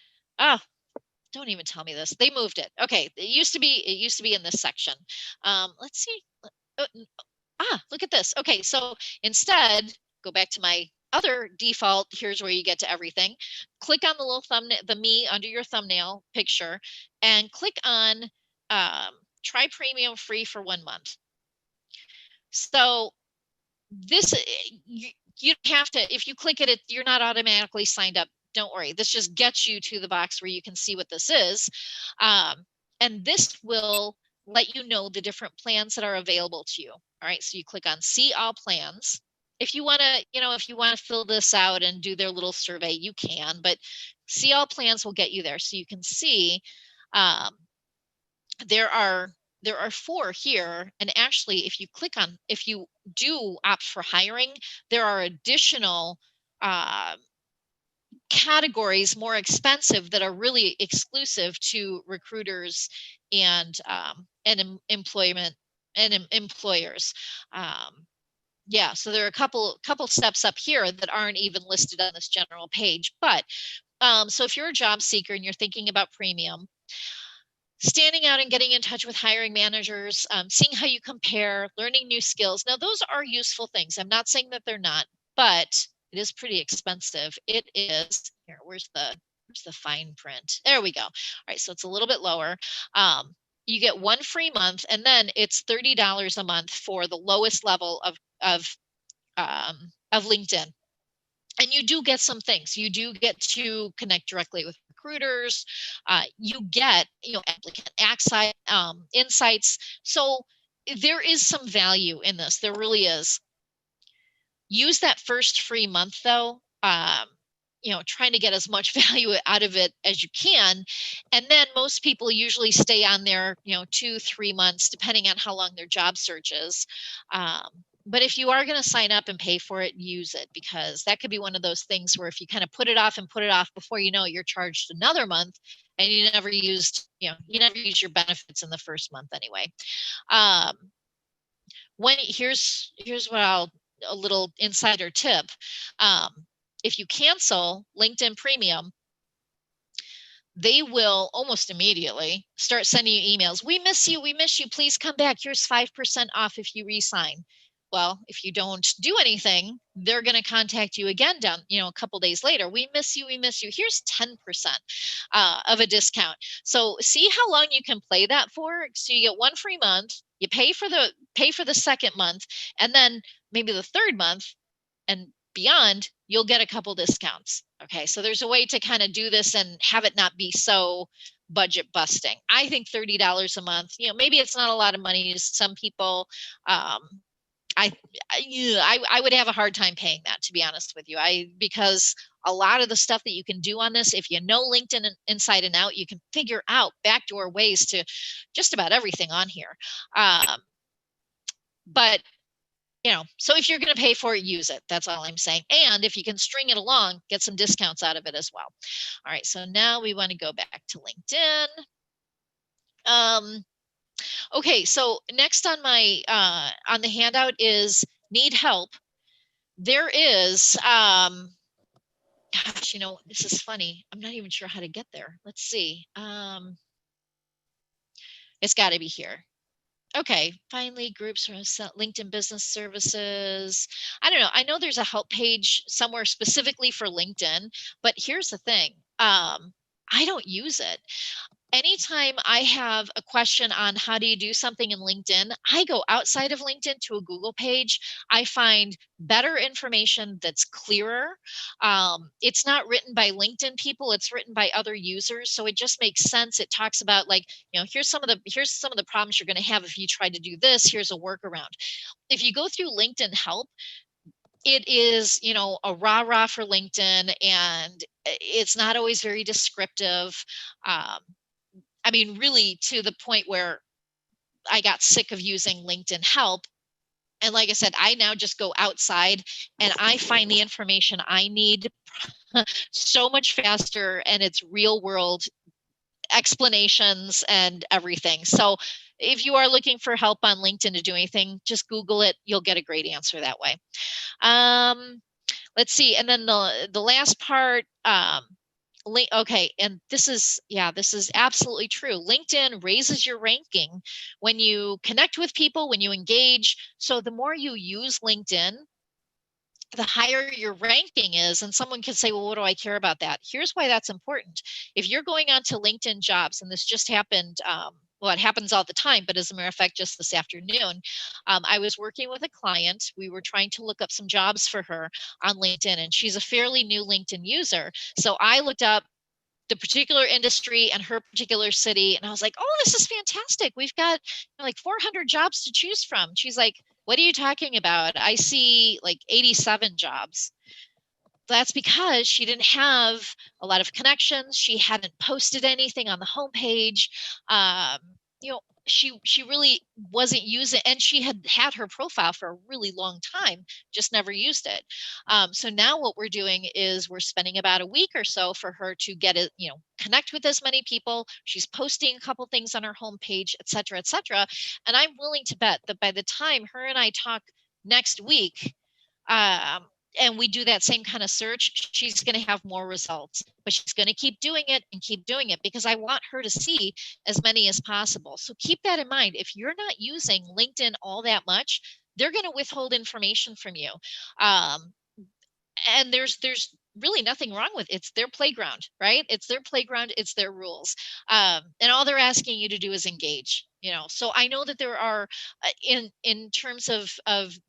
Don't even tell me this. They moved it. Okay, it used to be in this section. Let's see. Look at this. Okay, so instead, go back to my other default. Here's where you get to everything. Click on the little thumbnail, the me under your thumbnail picture, and click on try premium free for 1 month. So this, you have to, if you click it, you're not automatically signed up. Don't worry. This just gets you to the box where you can see what this is. And this will let you know the different plans that are available to you. All right. So you click on see all plans. If you want to, fill this out and do their little survey, you can, but see all plans will get you there. So you can see there are there are 4 here. And actually, if you do opt for hiring, there are additional categories, more expensive, that are really exclusive to recruiters and employment and employers. Yeah, so there are a couple steps up here that aren't even listed on this general page. But so if you're a job seeker and you're thinking about premium, standing out and getting in touch with hiring managers, seeing how you compare, learning new skills. Now, those are useful things. I'm not saying that they're not, but it is pretty expensive. It is here. Where's the fine print? There we go. All right, so it's a little bit lower. You get 1 free month, and then it's $30 a month for the lowest level of LinkedIn. And you do get some things. You do get to connect directly with recruiters. You get, applicant insights. So there is some value in this. There really is. Use that first free month, though. Trying to get as much value out of it as you can. And then most people usually stay on there, 2-3 months, depending on how long their job search is. But if you are going to sign up and pay for it, use it, because that could be one of those things where if you kind of put it off before you know it, you're charged another month, and you never used your benefits in the first month anyway. Here's what a little insider tip. If you cancel LinkedIn Premium, they will almost immediately start sending you emails. We miss you. Please come back. Here's 5% off if you re-sign. Well, if you don't do anything, they're going to contact you again a couple days later. We miss you. Here's 10% of a discount. So see how long you can play that for. So you get 1 free month. You pay for the second month, and then maybe the third month and beyond, you'll get a couple discounts. Okay, so there's a way to kind of do this and have it not be so budget busting. I think $30 a month, maybe it's not a lot of money to some people. I would have a hard time paying that, to be honest with you. Because a lot of the stuff that you can do on this, if you know LinkedIn inside and out, you can figure out backdoor ways to just about everything on here. But so if you're going to pay for it, use it. That's all I'm saying. And if you can string it along, get some discounts out of it as well. All right, so now we want to go back to LinkedIn. Okay, so next on my on the handout is need help. There is gosh, this is funny. I'm not even sure how to get there. Let's see. It's got to be here. Okay, finally, groups from LinkedIn Business Services. I don't know. I know there's a help page somewhere specifically for LinkedIn, but here's the thing. I don't use it. Anytime I have a question on how do you do something in LinkedIn, I go outside of LinkedIn to a Google page. I find better information that's clearer. It's not written by LinkedIn people, it's written by other users. So it just makes sense. It talks about here's some of the problems you're going to have if you try to do this. Here's a workaround. If you go through LinkedIn help, it is, a rah-rah for LinkedIn, and it's not always very descriptive. Really to the point where I got sick of using LinkedIn help. And like I said, I now just go outside and I find the information I need so much faster, and it's real world explanations and everything. So if you are looking for help on LinkedIn to do anything, just Google it. You'll get a great answer that way. Let's see. And then the last part, okay, and this is absolutely true. LinkedIn raises your ranking when you connect with people, when you engage. So the more you use LinkedIn, the higher your ranking is. And someone could say, well, what do I care about that? Here's why that's important. If you're going on to LinkedIn Jobs, and this just happened, well, it happens all the time, but as a matter of fact, just this afternoon, I was working with a client. We were trying to look up some jobs for her on LinkedIn, and she's a fairly new LinkedIn user. So I looked up the particular industry and her particular city, and I was like, oh, this is fantastic. We've got 400 jobs to choose from. She's like, what are you talking about? I see 87 jobs. That's because she didn't have a lot of connections. She hadn't posted anything on the homepage. she really wasn't using, and she had her profile for a really long time, just never used it. So now what we're doing is we're spending about a week or so for her to get it, connect with as many people. She's posting a couple things on her homepage, et cetera, et cetera. And I'm willing to bet that by the time her and I talk next week, and we do that same kind of search, she's going to have more results, but she's going to keep doing it and keep doing it because I want her to see as many as possible. So keep that in mind. If you're not using LinkedIn all that much, they're going to withhold information from you. And there's really nothing wrong with it. It's their playground, right? It's their playground. It's their rules. And all they're asking you to do is engage. So I know that there are in terms of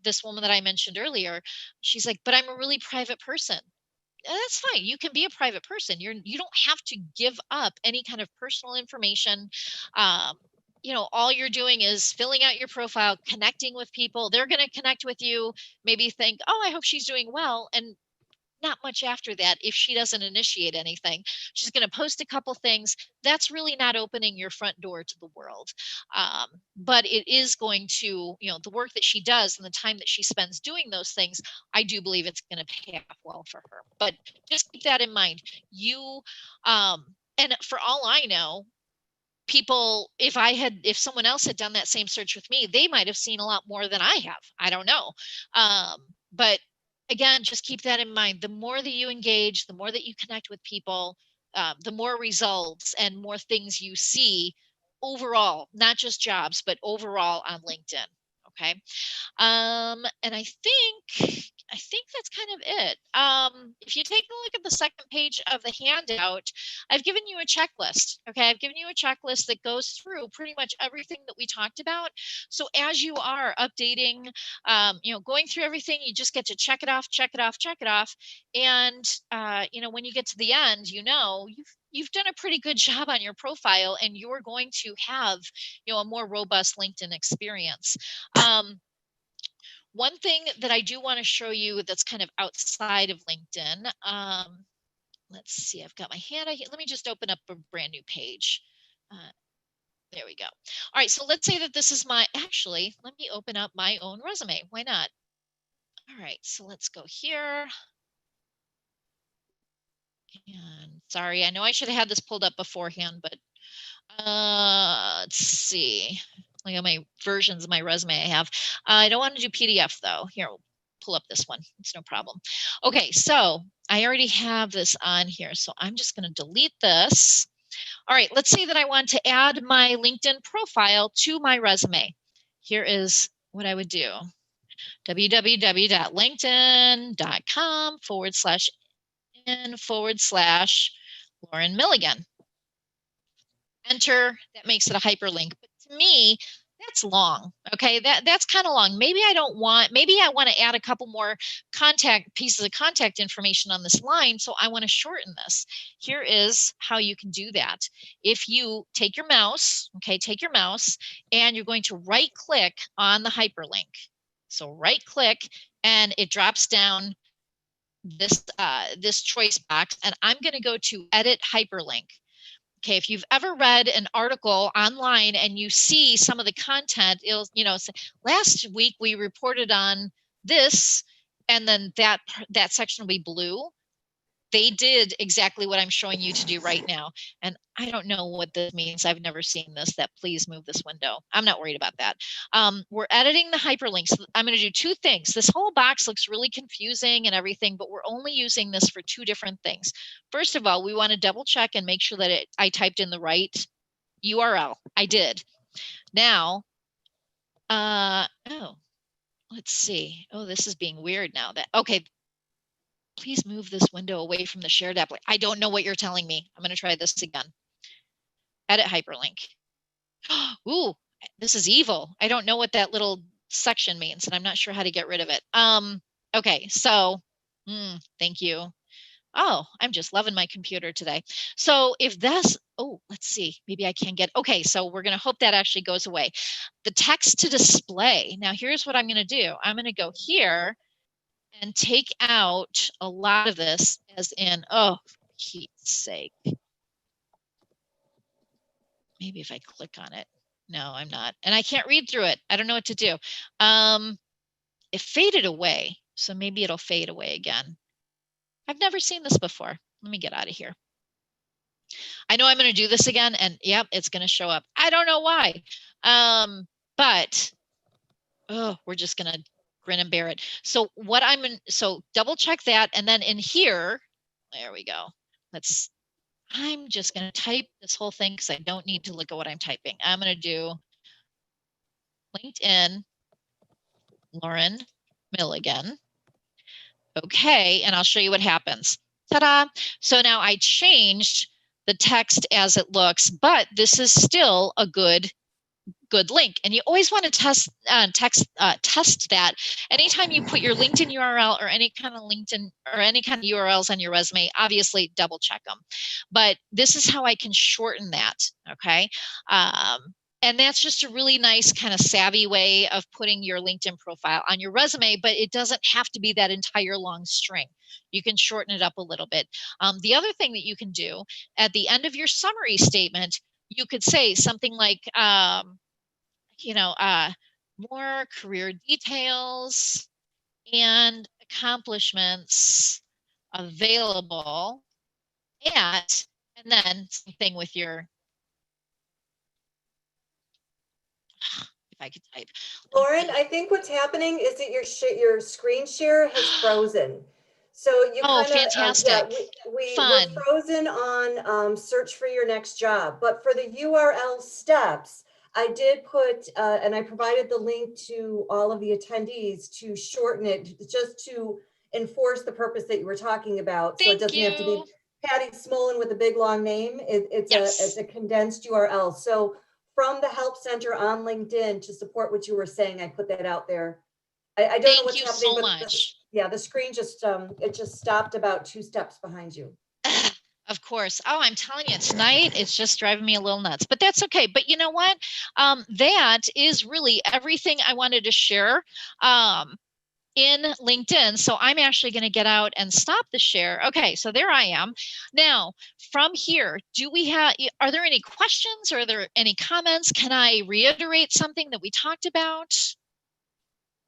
this woman that I mentioned earlier, she's like, but I'm a really private person. That's fine. You can be a private person. You don't have to give up any kind of personal information. All you're doing is filling out your profile, connecting with people. They're going to connect with you, maybe think, oh, I hope she's doing well. And not much after that. If she doesn't initiate anything, she's going to post a couple things. That's really not opening your front door to the world. But it is going to, the work that she does and the time that she spends doing those things, I do believe it's going to pay off well for her. But just keep that in mind. And for all I know, people, if someone else had done that same search with me, they might have seen a lot more than I have. I don't know. But again, just keep that in mind. The more that you engage, the more that you connect with people, the more results and more things you see overall, not just jobs, but overall on LinkedIn. Okay. And I think that's kind of it. If you take a look at the second page of the handout, I've given you a checklist. Okay, I've given you a checklist that goes through pretty much everything that we talked about. So as you are updating, going through everything, you just get to check it off, check it off, check it off. And when you get to the end, you've done a pretty good job on your profile, and you're going to have a more robust LinkedIn experience. One thing that I do want to show you that's kind of outside of LinkedIn. Let's see, I've got my hand. Let me just open up a brand new page. There we go. All right, so let's say that this is actually, let me open up my own resume. Why not? All right, so let's go here. And sorry, I know I should have had this pulled up beforehand, but let's see. Look at my versions of my resume I have. I don't want to do PDF though. Here, we'll pull up this one. It's no problem. Okay, so I already have this on here, so I'm just going to delete this. All right, let's say that I want to add my LinkedIn profile to my resume. Here is what I would do. www.linkedin.com/in/Lauren Milligan. Enter, that makes it a hyperlink. But to me, that's long. Okay, that's kind of long. Maybe I want to add a couple more pieces of contact information on this line, so I want to shorten this. Here is how you can do that. If you take your mouse, and you're going to right click on the hyperlink. So right click, and it drops down this choice box, and I'm going to go to edit hyperlink. Okay, if you've ever read an article online and you see some of the content, it'll, last week we reported on this, and then that section will be blue. They did exactly what I'm showing you to do right now. And I don't know what this means. I've never seen this, that please move this window. I'm not worried about that. We're editing the hyperlinks. I'm going to do two things. This whole box looks really confusing and everything, but we're only using this for two different things. First of all, we want to double check and make sure that I typed in the right URL. I did. Now, let's see. Oh, this is being weird now. Okay. Please move this window away from the shared app. I don't know what you're telling me. I'm going to try this again. Edit hyperlink. Ooh, this is evil. I don't know what that little section means, and I'm not sure how to get rid of it. Okay, so thank you. Oh, I'm just loving my computer today. So if that's, let's see, maybe I can get, okay, so we're going to hope that actually goes away. The text to display. Now here's what I'm going to do. I'm going to go here and take out a lot of this, as in, oh, for Pete's sake. Maybe if I click on it. No, I'm not. And I can't read through it. I don't know what to do. It faded away. So maybe it'll fade away again. I've never seen this before. Let me get out of here. I know I'm going to do this again, and yep, it's going to show up. I don't know why. But we're just going to grin and bear it. So what so double check that. And then in here, there we go. I'm just going to type this whole thing because I don't need to look at what I'm typing. I'm going to do LinkedIn, Lauren Milligan. Okay, and I'll show you what happens. Ta-da! So now I changed the text as it looks, but this is still a good link. And you always want to test that. Anytime you put your LinkedIn URL or any kind of LinkedIn or any kind of URLs on your resume, obviously double check them. But this is how I can shorten that. Okay. And that's just a really nice kind of savvy way of putting your LinkedIn profile on your resume, but it doesn't have to be that entire long string. You can shorten it up a little bit. The other thing that you can do at the end of your summary statement, you could say something like, more career details and accomplishments available at, and then something with your, if I could type. Lauren, I think what's happening is that your screen share has frozen. So you kind of, fantastic. we're frozen on search for your next job. But for the URL steps, I did put, and I provided the link to all of the attendees to shorten it, just to enforce the purpose that you were talking about. So it doesn't have to be Patty Smolin with a big long name. It's a condensed URL. So from the Help Center on LinkedIn to support what you were saying, I put that out there. I don't know what's happening, but the screen just it just stopped about 2 steps behind you. Of course. Oh, I'm telling you, tonight it's just driving me a little nuts, but that's okay. But you know what? That is really everything I wanted to share in LinkedIn. So I'm actually going to get out and stop the share. Okay, so there I am. Now, from here, are there any questions or are there any comments? Can I reiterate something that we talked about?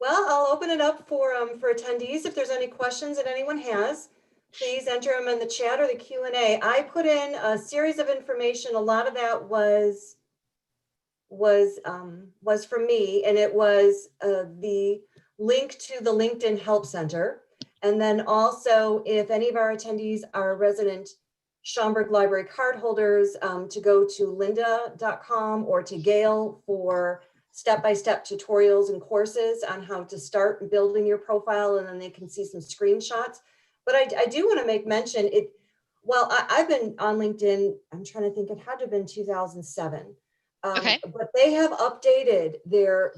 Well, I'll open it up for attendees. If there's any questions that anyone has, please enter them in the chat or the Q&A. I put in a series of information. A lot of that was from me, and it was the link to the LinkedIn Help Center. And then also, if any of our attendees are resident Schaumburg Library card holders, to go to lynda.com or to Gail for step-by-step tutorials and courses on how to start building your profile, and then they can see some screenshots. But I do want to make mention, I've been on LinkedIn, I'm trying to think, it had to have been 2007. Okay. But they have updated their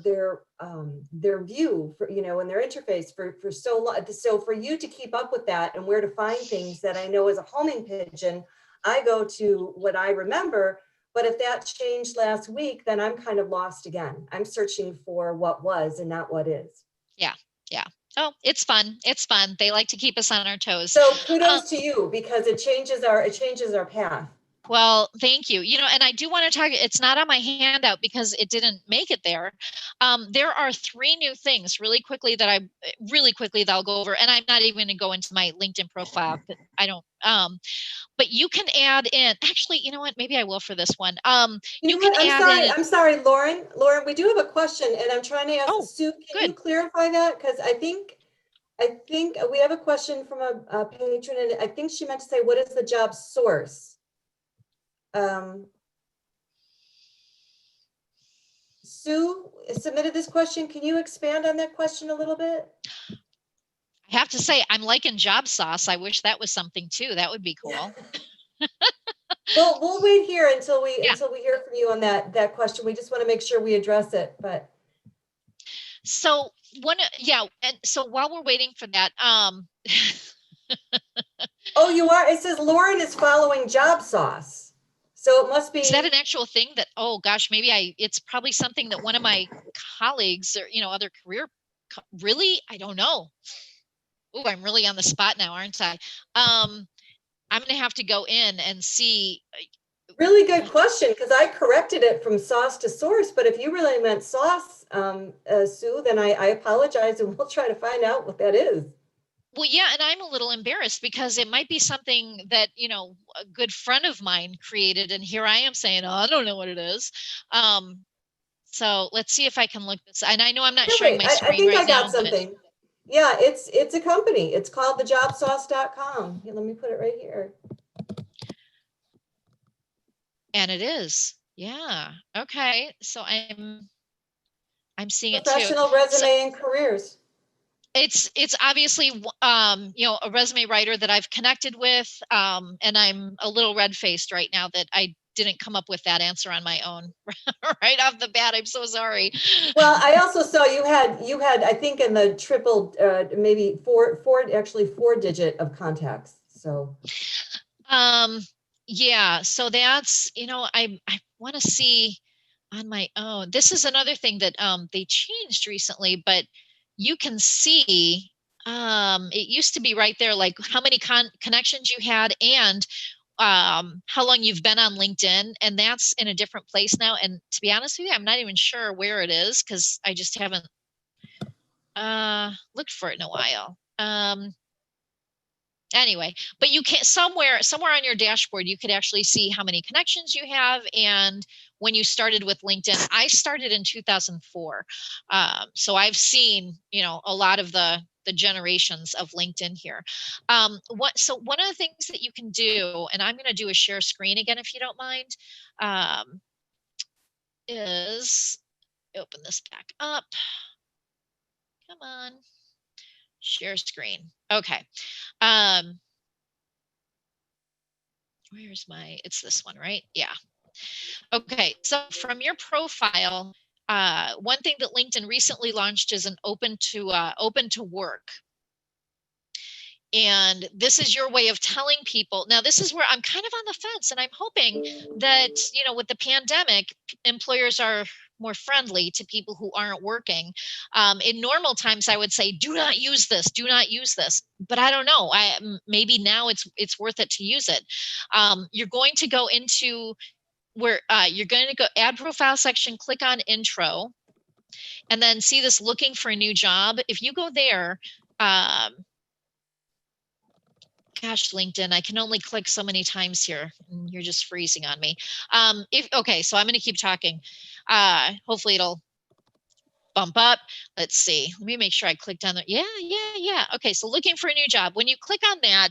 view for, and their interface for so long. So for you to keep up with that and where to find things that I know as a homing pigeon, I go to what I remember. But if that changed last week, then I'm kind of lost again. I'm searching for what was and not what is. Yeah. Oh, it's fun. It's fun. They like to keep us on our toes. So kudos to you, because it changes our path. Well, thank you. And I do want to talk, it's not on my handout because it didn't make it there. There are 3 new things really quickly that I'll go over. And I'm not even going to go into my LinkedIn profile. I don't, but you can add in, actually, you know what? Maybe I will for this one. I'm sorry, Lauren, we do have a question, and I'm trying to ask Sue, can you clarify that? Because I think we have a question from a patron, and I think she meant to say, what is the job source? Sue submitted this question. Can you expand on that question a little bit? I have to say, I'm liking job sauce. I wish that was something too. That would be cool. Well, we'll wait here until we hear from you on that question. We just want to make sure we address it. But so and so while we're waiting for that, oh, you are. It says Lauren is following job sauce. So it must be. Is that an actual thing that, oh gosh, maybe it's probably something that one of my colleagues or, other career, really? I don't know. Oh, I'm really on the spot now, aren't I? I'm going to have to go in and see Really good question, because I corrected it from sauce to source, but if you really meant sauce, Sue, then I apologize, and we'll try to find out what that is. Well, yeah, and I'm a little embarrassed because it might be something that, you know, a good friend of mine created, and here I am saying, oh, I don't know what it is. So let's see if I can look this. And I know I'm not Here, sharing wait, my I screen think right I got now, but something. Yeah, it's a company. It's called thejobsauce.com. Here, let me put it right here. and it is. Yeah. Okay. So I'm seeing it too. Professional So resume and careers. it's obviously you know, a resume writer that I've connected with, and I'm a little red-faced right now that I didn't come up with that answer on my own right off the bat. I'm so sorry. Well, I also saw you had I think in the triple maybe actually four digit of contacts. So Yeah, so that's, you know, I want to see on my own. This is another thing that they changed recently, but you can see it used to be right there, like how many connections you had and how long you've been on LinkedIn, and that's in a different place now. And to be honest with you, I'm not even sure where it is because I just haven't looked for it in a while. Anyway, but you can somewhere on your dashboard, you could actually see how many connections you have. And when you started with LinkedIn, I started in 2004. So I've seen, you know, a lot of the generations of LinkedIn here. So one of the things that you can do, and I'm going to do a share screen again, if you don't mind, is open this back up. Come on, share screen. Okay. Where's it's this one, right? Yeah. Okay, so from your profile, one thing that LinkedIn recently launched is an open to work. And this is your way of telling people. Now, this is where I'm kind of on the fence, and I'm hoping that, you know, with the pandemic, employers are more friendly to people who aren't working. In normal times, I would say, do not use this, do not use this. But I don't know. Maybe now it's worth it to use it. You're going to go into where you're going to go add profile section, click on intro, and then see this looking for a new job. If you go there, gosh, LinkedIn, I can only click so many times here, and you're just freezing on me. Okay, so I'm going to keep talking. Hopefully it'll bump up. Let's see. Let me make sure I clicked on that. Yeah. Okay, so looking for a new job. When you click on that,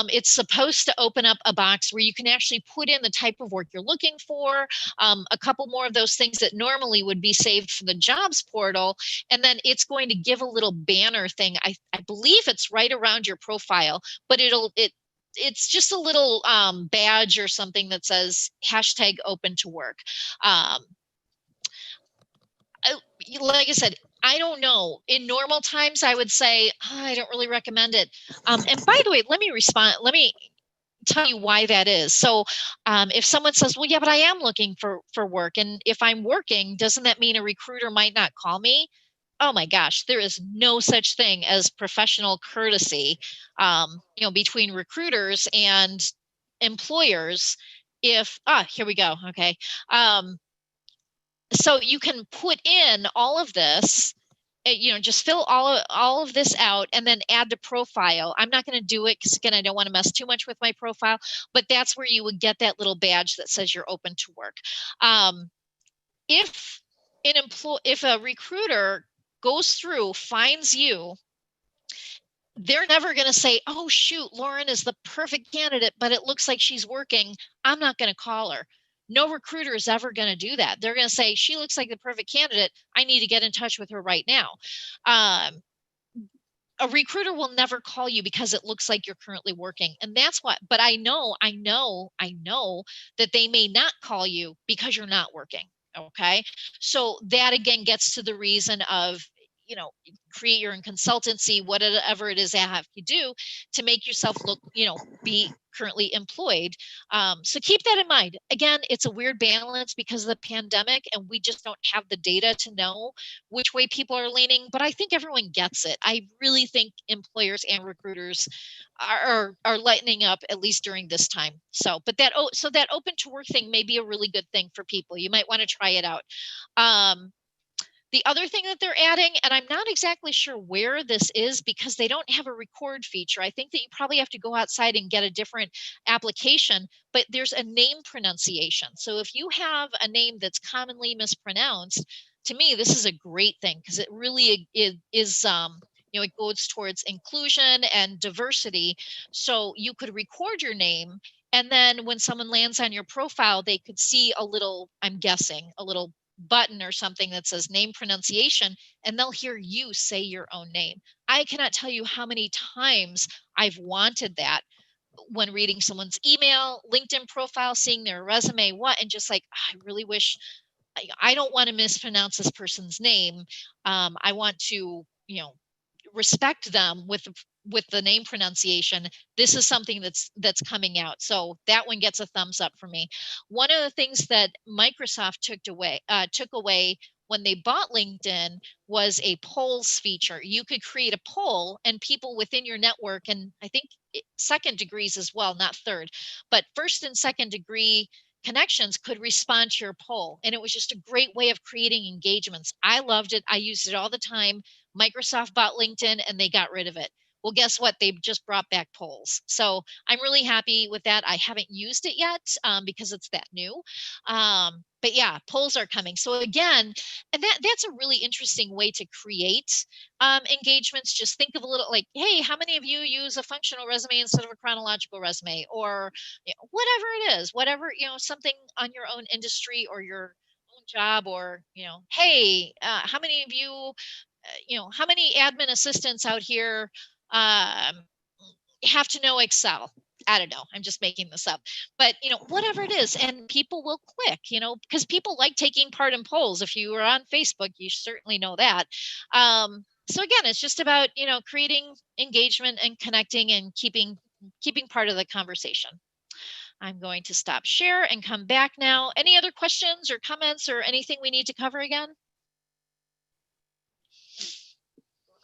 it's supposed to open up a box where you can actually put in the type of work you're looking for, a couple more of those things that normally would be saved for the jobs portal, and then it's going to give a little banner thing. I believe it's right around your profile, but it's just a little badge or something that says hashtag open to work. Like I said, I don't know. In normal times, I would say, oh, I don't really recommend it. And by the way, let me tell you why that is. So if someone says, well, yeah, but I am looking for work. And if I'm working, doesn't that mean a recruiter might not call me? Oh my gosh, there is no such thing as professional courtesy, you know, between recruiters and employers. Here we go. Okay. So you can put in all of this, you know, just fill all of this out and then add to profile. I'm not going to do it because, again, I don't want to mess too much with my profile, but that's where you would get that little badge that says you're open to work. If a recruiter goes through, finds you, they're never going to say, oh, shoot, Lauren is the perfect candidate, but it looks like she's working, I'm not going to call her. No recruiter is ever going to do that. They're going to say, she looks like the perfect candidate, I need to get in touch with her right now. A recruiter will never call you because it looks like you're currently working. And that's what, but I know that they may not call you because you're not working. Okay. So that again gets to the reason of, you know, create your own consultancy, whatever it is that have to do to make yourself look, you know, be currently employed. So keep that in mind. Again, it's a weird balance because of the pandemic, and we just don't have the data to know which way people are leaning, but I think everyone gets it. I really think employers and recruiters are lightening up, at least during this time. So, but that open to work thing may be a really good thing for people. You might want to try it out. The other thing that they're adding, and I'm not exactly sure where this is because they don't have a record feature. I think that you probably have to go outside and get a different application, but there's a name pronunciation. So if you have a name that's commonly mispronounced, to me, this is a great thing because it really is, it goes towards inclusion and diversity. So you could record your name, and then when someone lands on your profile, they could see a little, I'm guessing, a little button or something that says name pronunciation, and they'll hear you say your own name. I cannot tell you how many times I've wanted that when reading someone's email, LinkedIn profile, seeing their resume, and just like, I really wish, I don't want to mispronounce this person's name. I want to, respect them with the name pronunciation. This is something that's coming out. So that one gets a thumbs up for me. One of the things that Microsoft took away when they bought LinkedIn was a polls feature. You could create a poll and people within your network, and I think second degrees as well, not third, but first and second degree connections could respond to your poll. And it was just a great way of creating engagements. I loved it. I used it all the time. Microsoft bought LinkedIn and they got rid of it. Well, guess what? They just brought back polls. So I'm really happy with that. I haven't used it yet because it's that new. But yeah, polls are coming. So again, and that's a really interesting way to create engagements. Just think of a little like, hey, how many of you use a functional resume instead of a chronological resume, or whatever it is, whatever, something on your own industry or your own job, or, hey, how many of you, how many admin assistants out here have to know Excel? I don't know. I'm just making this up, but whatever it is, and people will click, because people like taking part in polls. If you are on Facebook, you certainly know that. So again, it's just about, creating engagement and connecting and keeping part of the conversation. I'm going to stop share and come back now. Any other questions or comments or anything we need to cover again?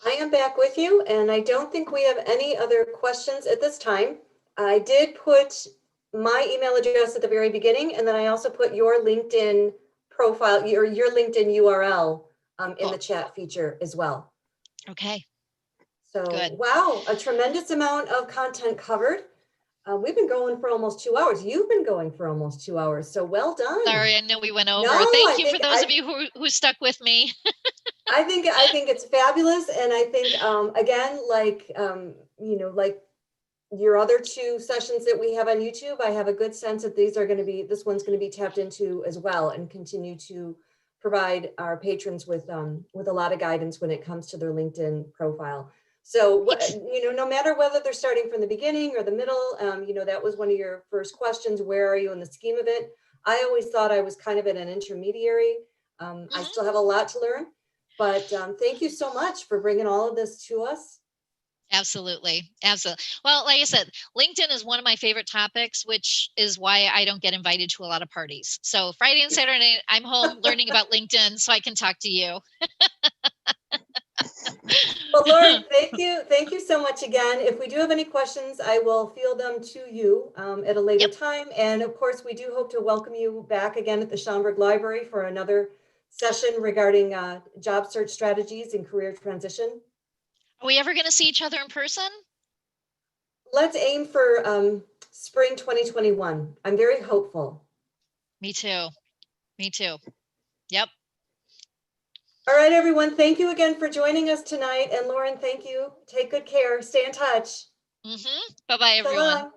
I am back with you, and I don't think we have any other questions at this time. I did put my email address at the very beginning, and then I also put your LinkedIn profile, your LinkedIn URL in the chat feature as well. Okay. So, good. Wow, a tremendous amount of content covered. We've been going for almost 2 hours. You've been going for almost 2 hours. So well done. Sorry, I know we went over. No, Thank you for those of you who stuck with me. I think it's fabulous. And I think, again, like your other 2 sessions that we have on YouTube, I have a good sense that this one's going to be tapped into as well, and continue to provide our patrons with a lot of guidance when it comes to their LinkedIn profile. So, no matter whether they're starting from the beginning or the middle, that was one of your first questions. Where are you in the scheme of it? I always thought I was kind of at an intermediary. I still have a lot to learn, but thank you so much for bringing all of this to us. Absolutely. Well, like I said, LinkedIn is one of my favorite topics, which is why I don't get invited to a lot of parties. So Friday and Saturday, I'm home learning about LinkedIn so I can talk to you. Well, Lauren, thank you. Thank you so much again. If we do have any questions, I will field them to you at a later time. And of course, we do hope to welcome you back again at the Schaumburg Library for another session regarding job search strategies and career transition. Are we ever going to see each other in person? Let's aim for spring 2021. I'm very hopeful. Me too. Yep. All right, everyone. Thank you again for joining us tonight. And Lauren, thank you. Take good care. Stay in touch. Bye-bye, everyone. So long.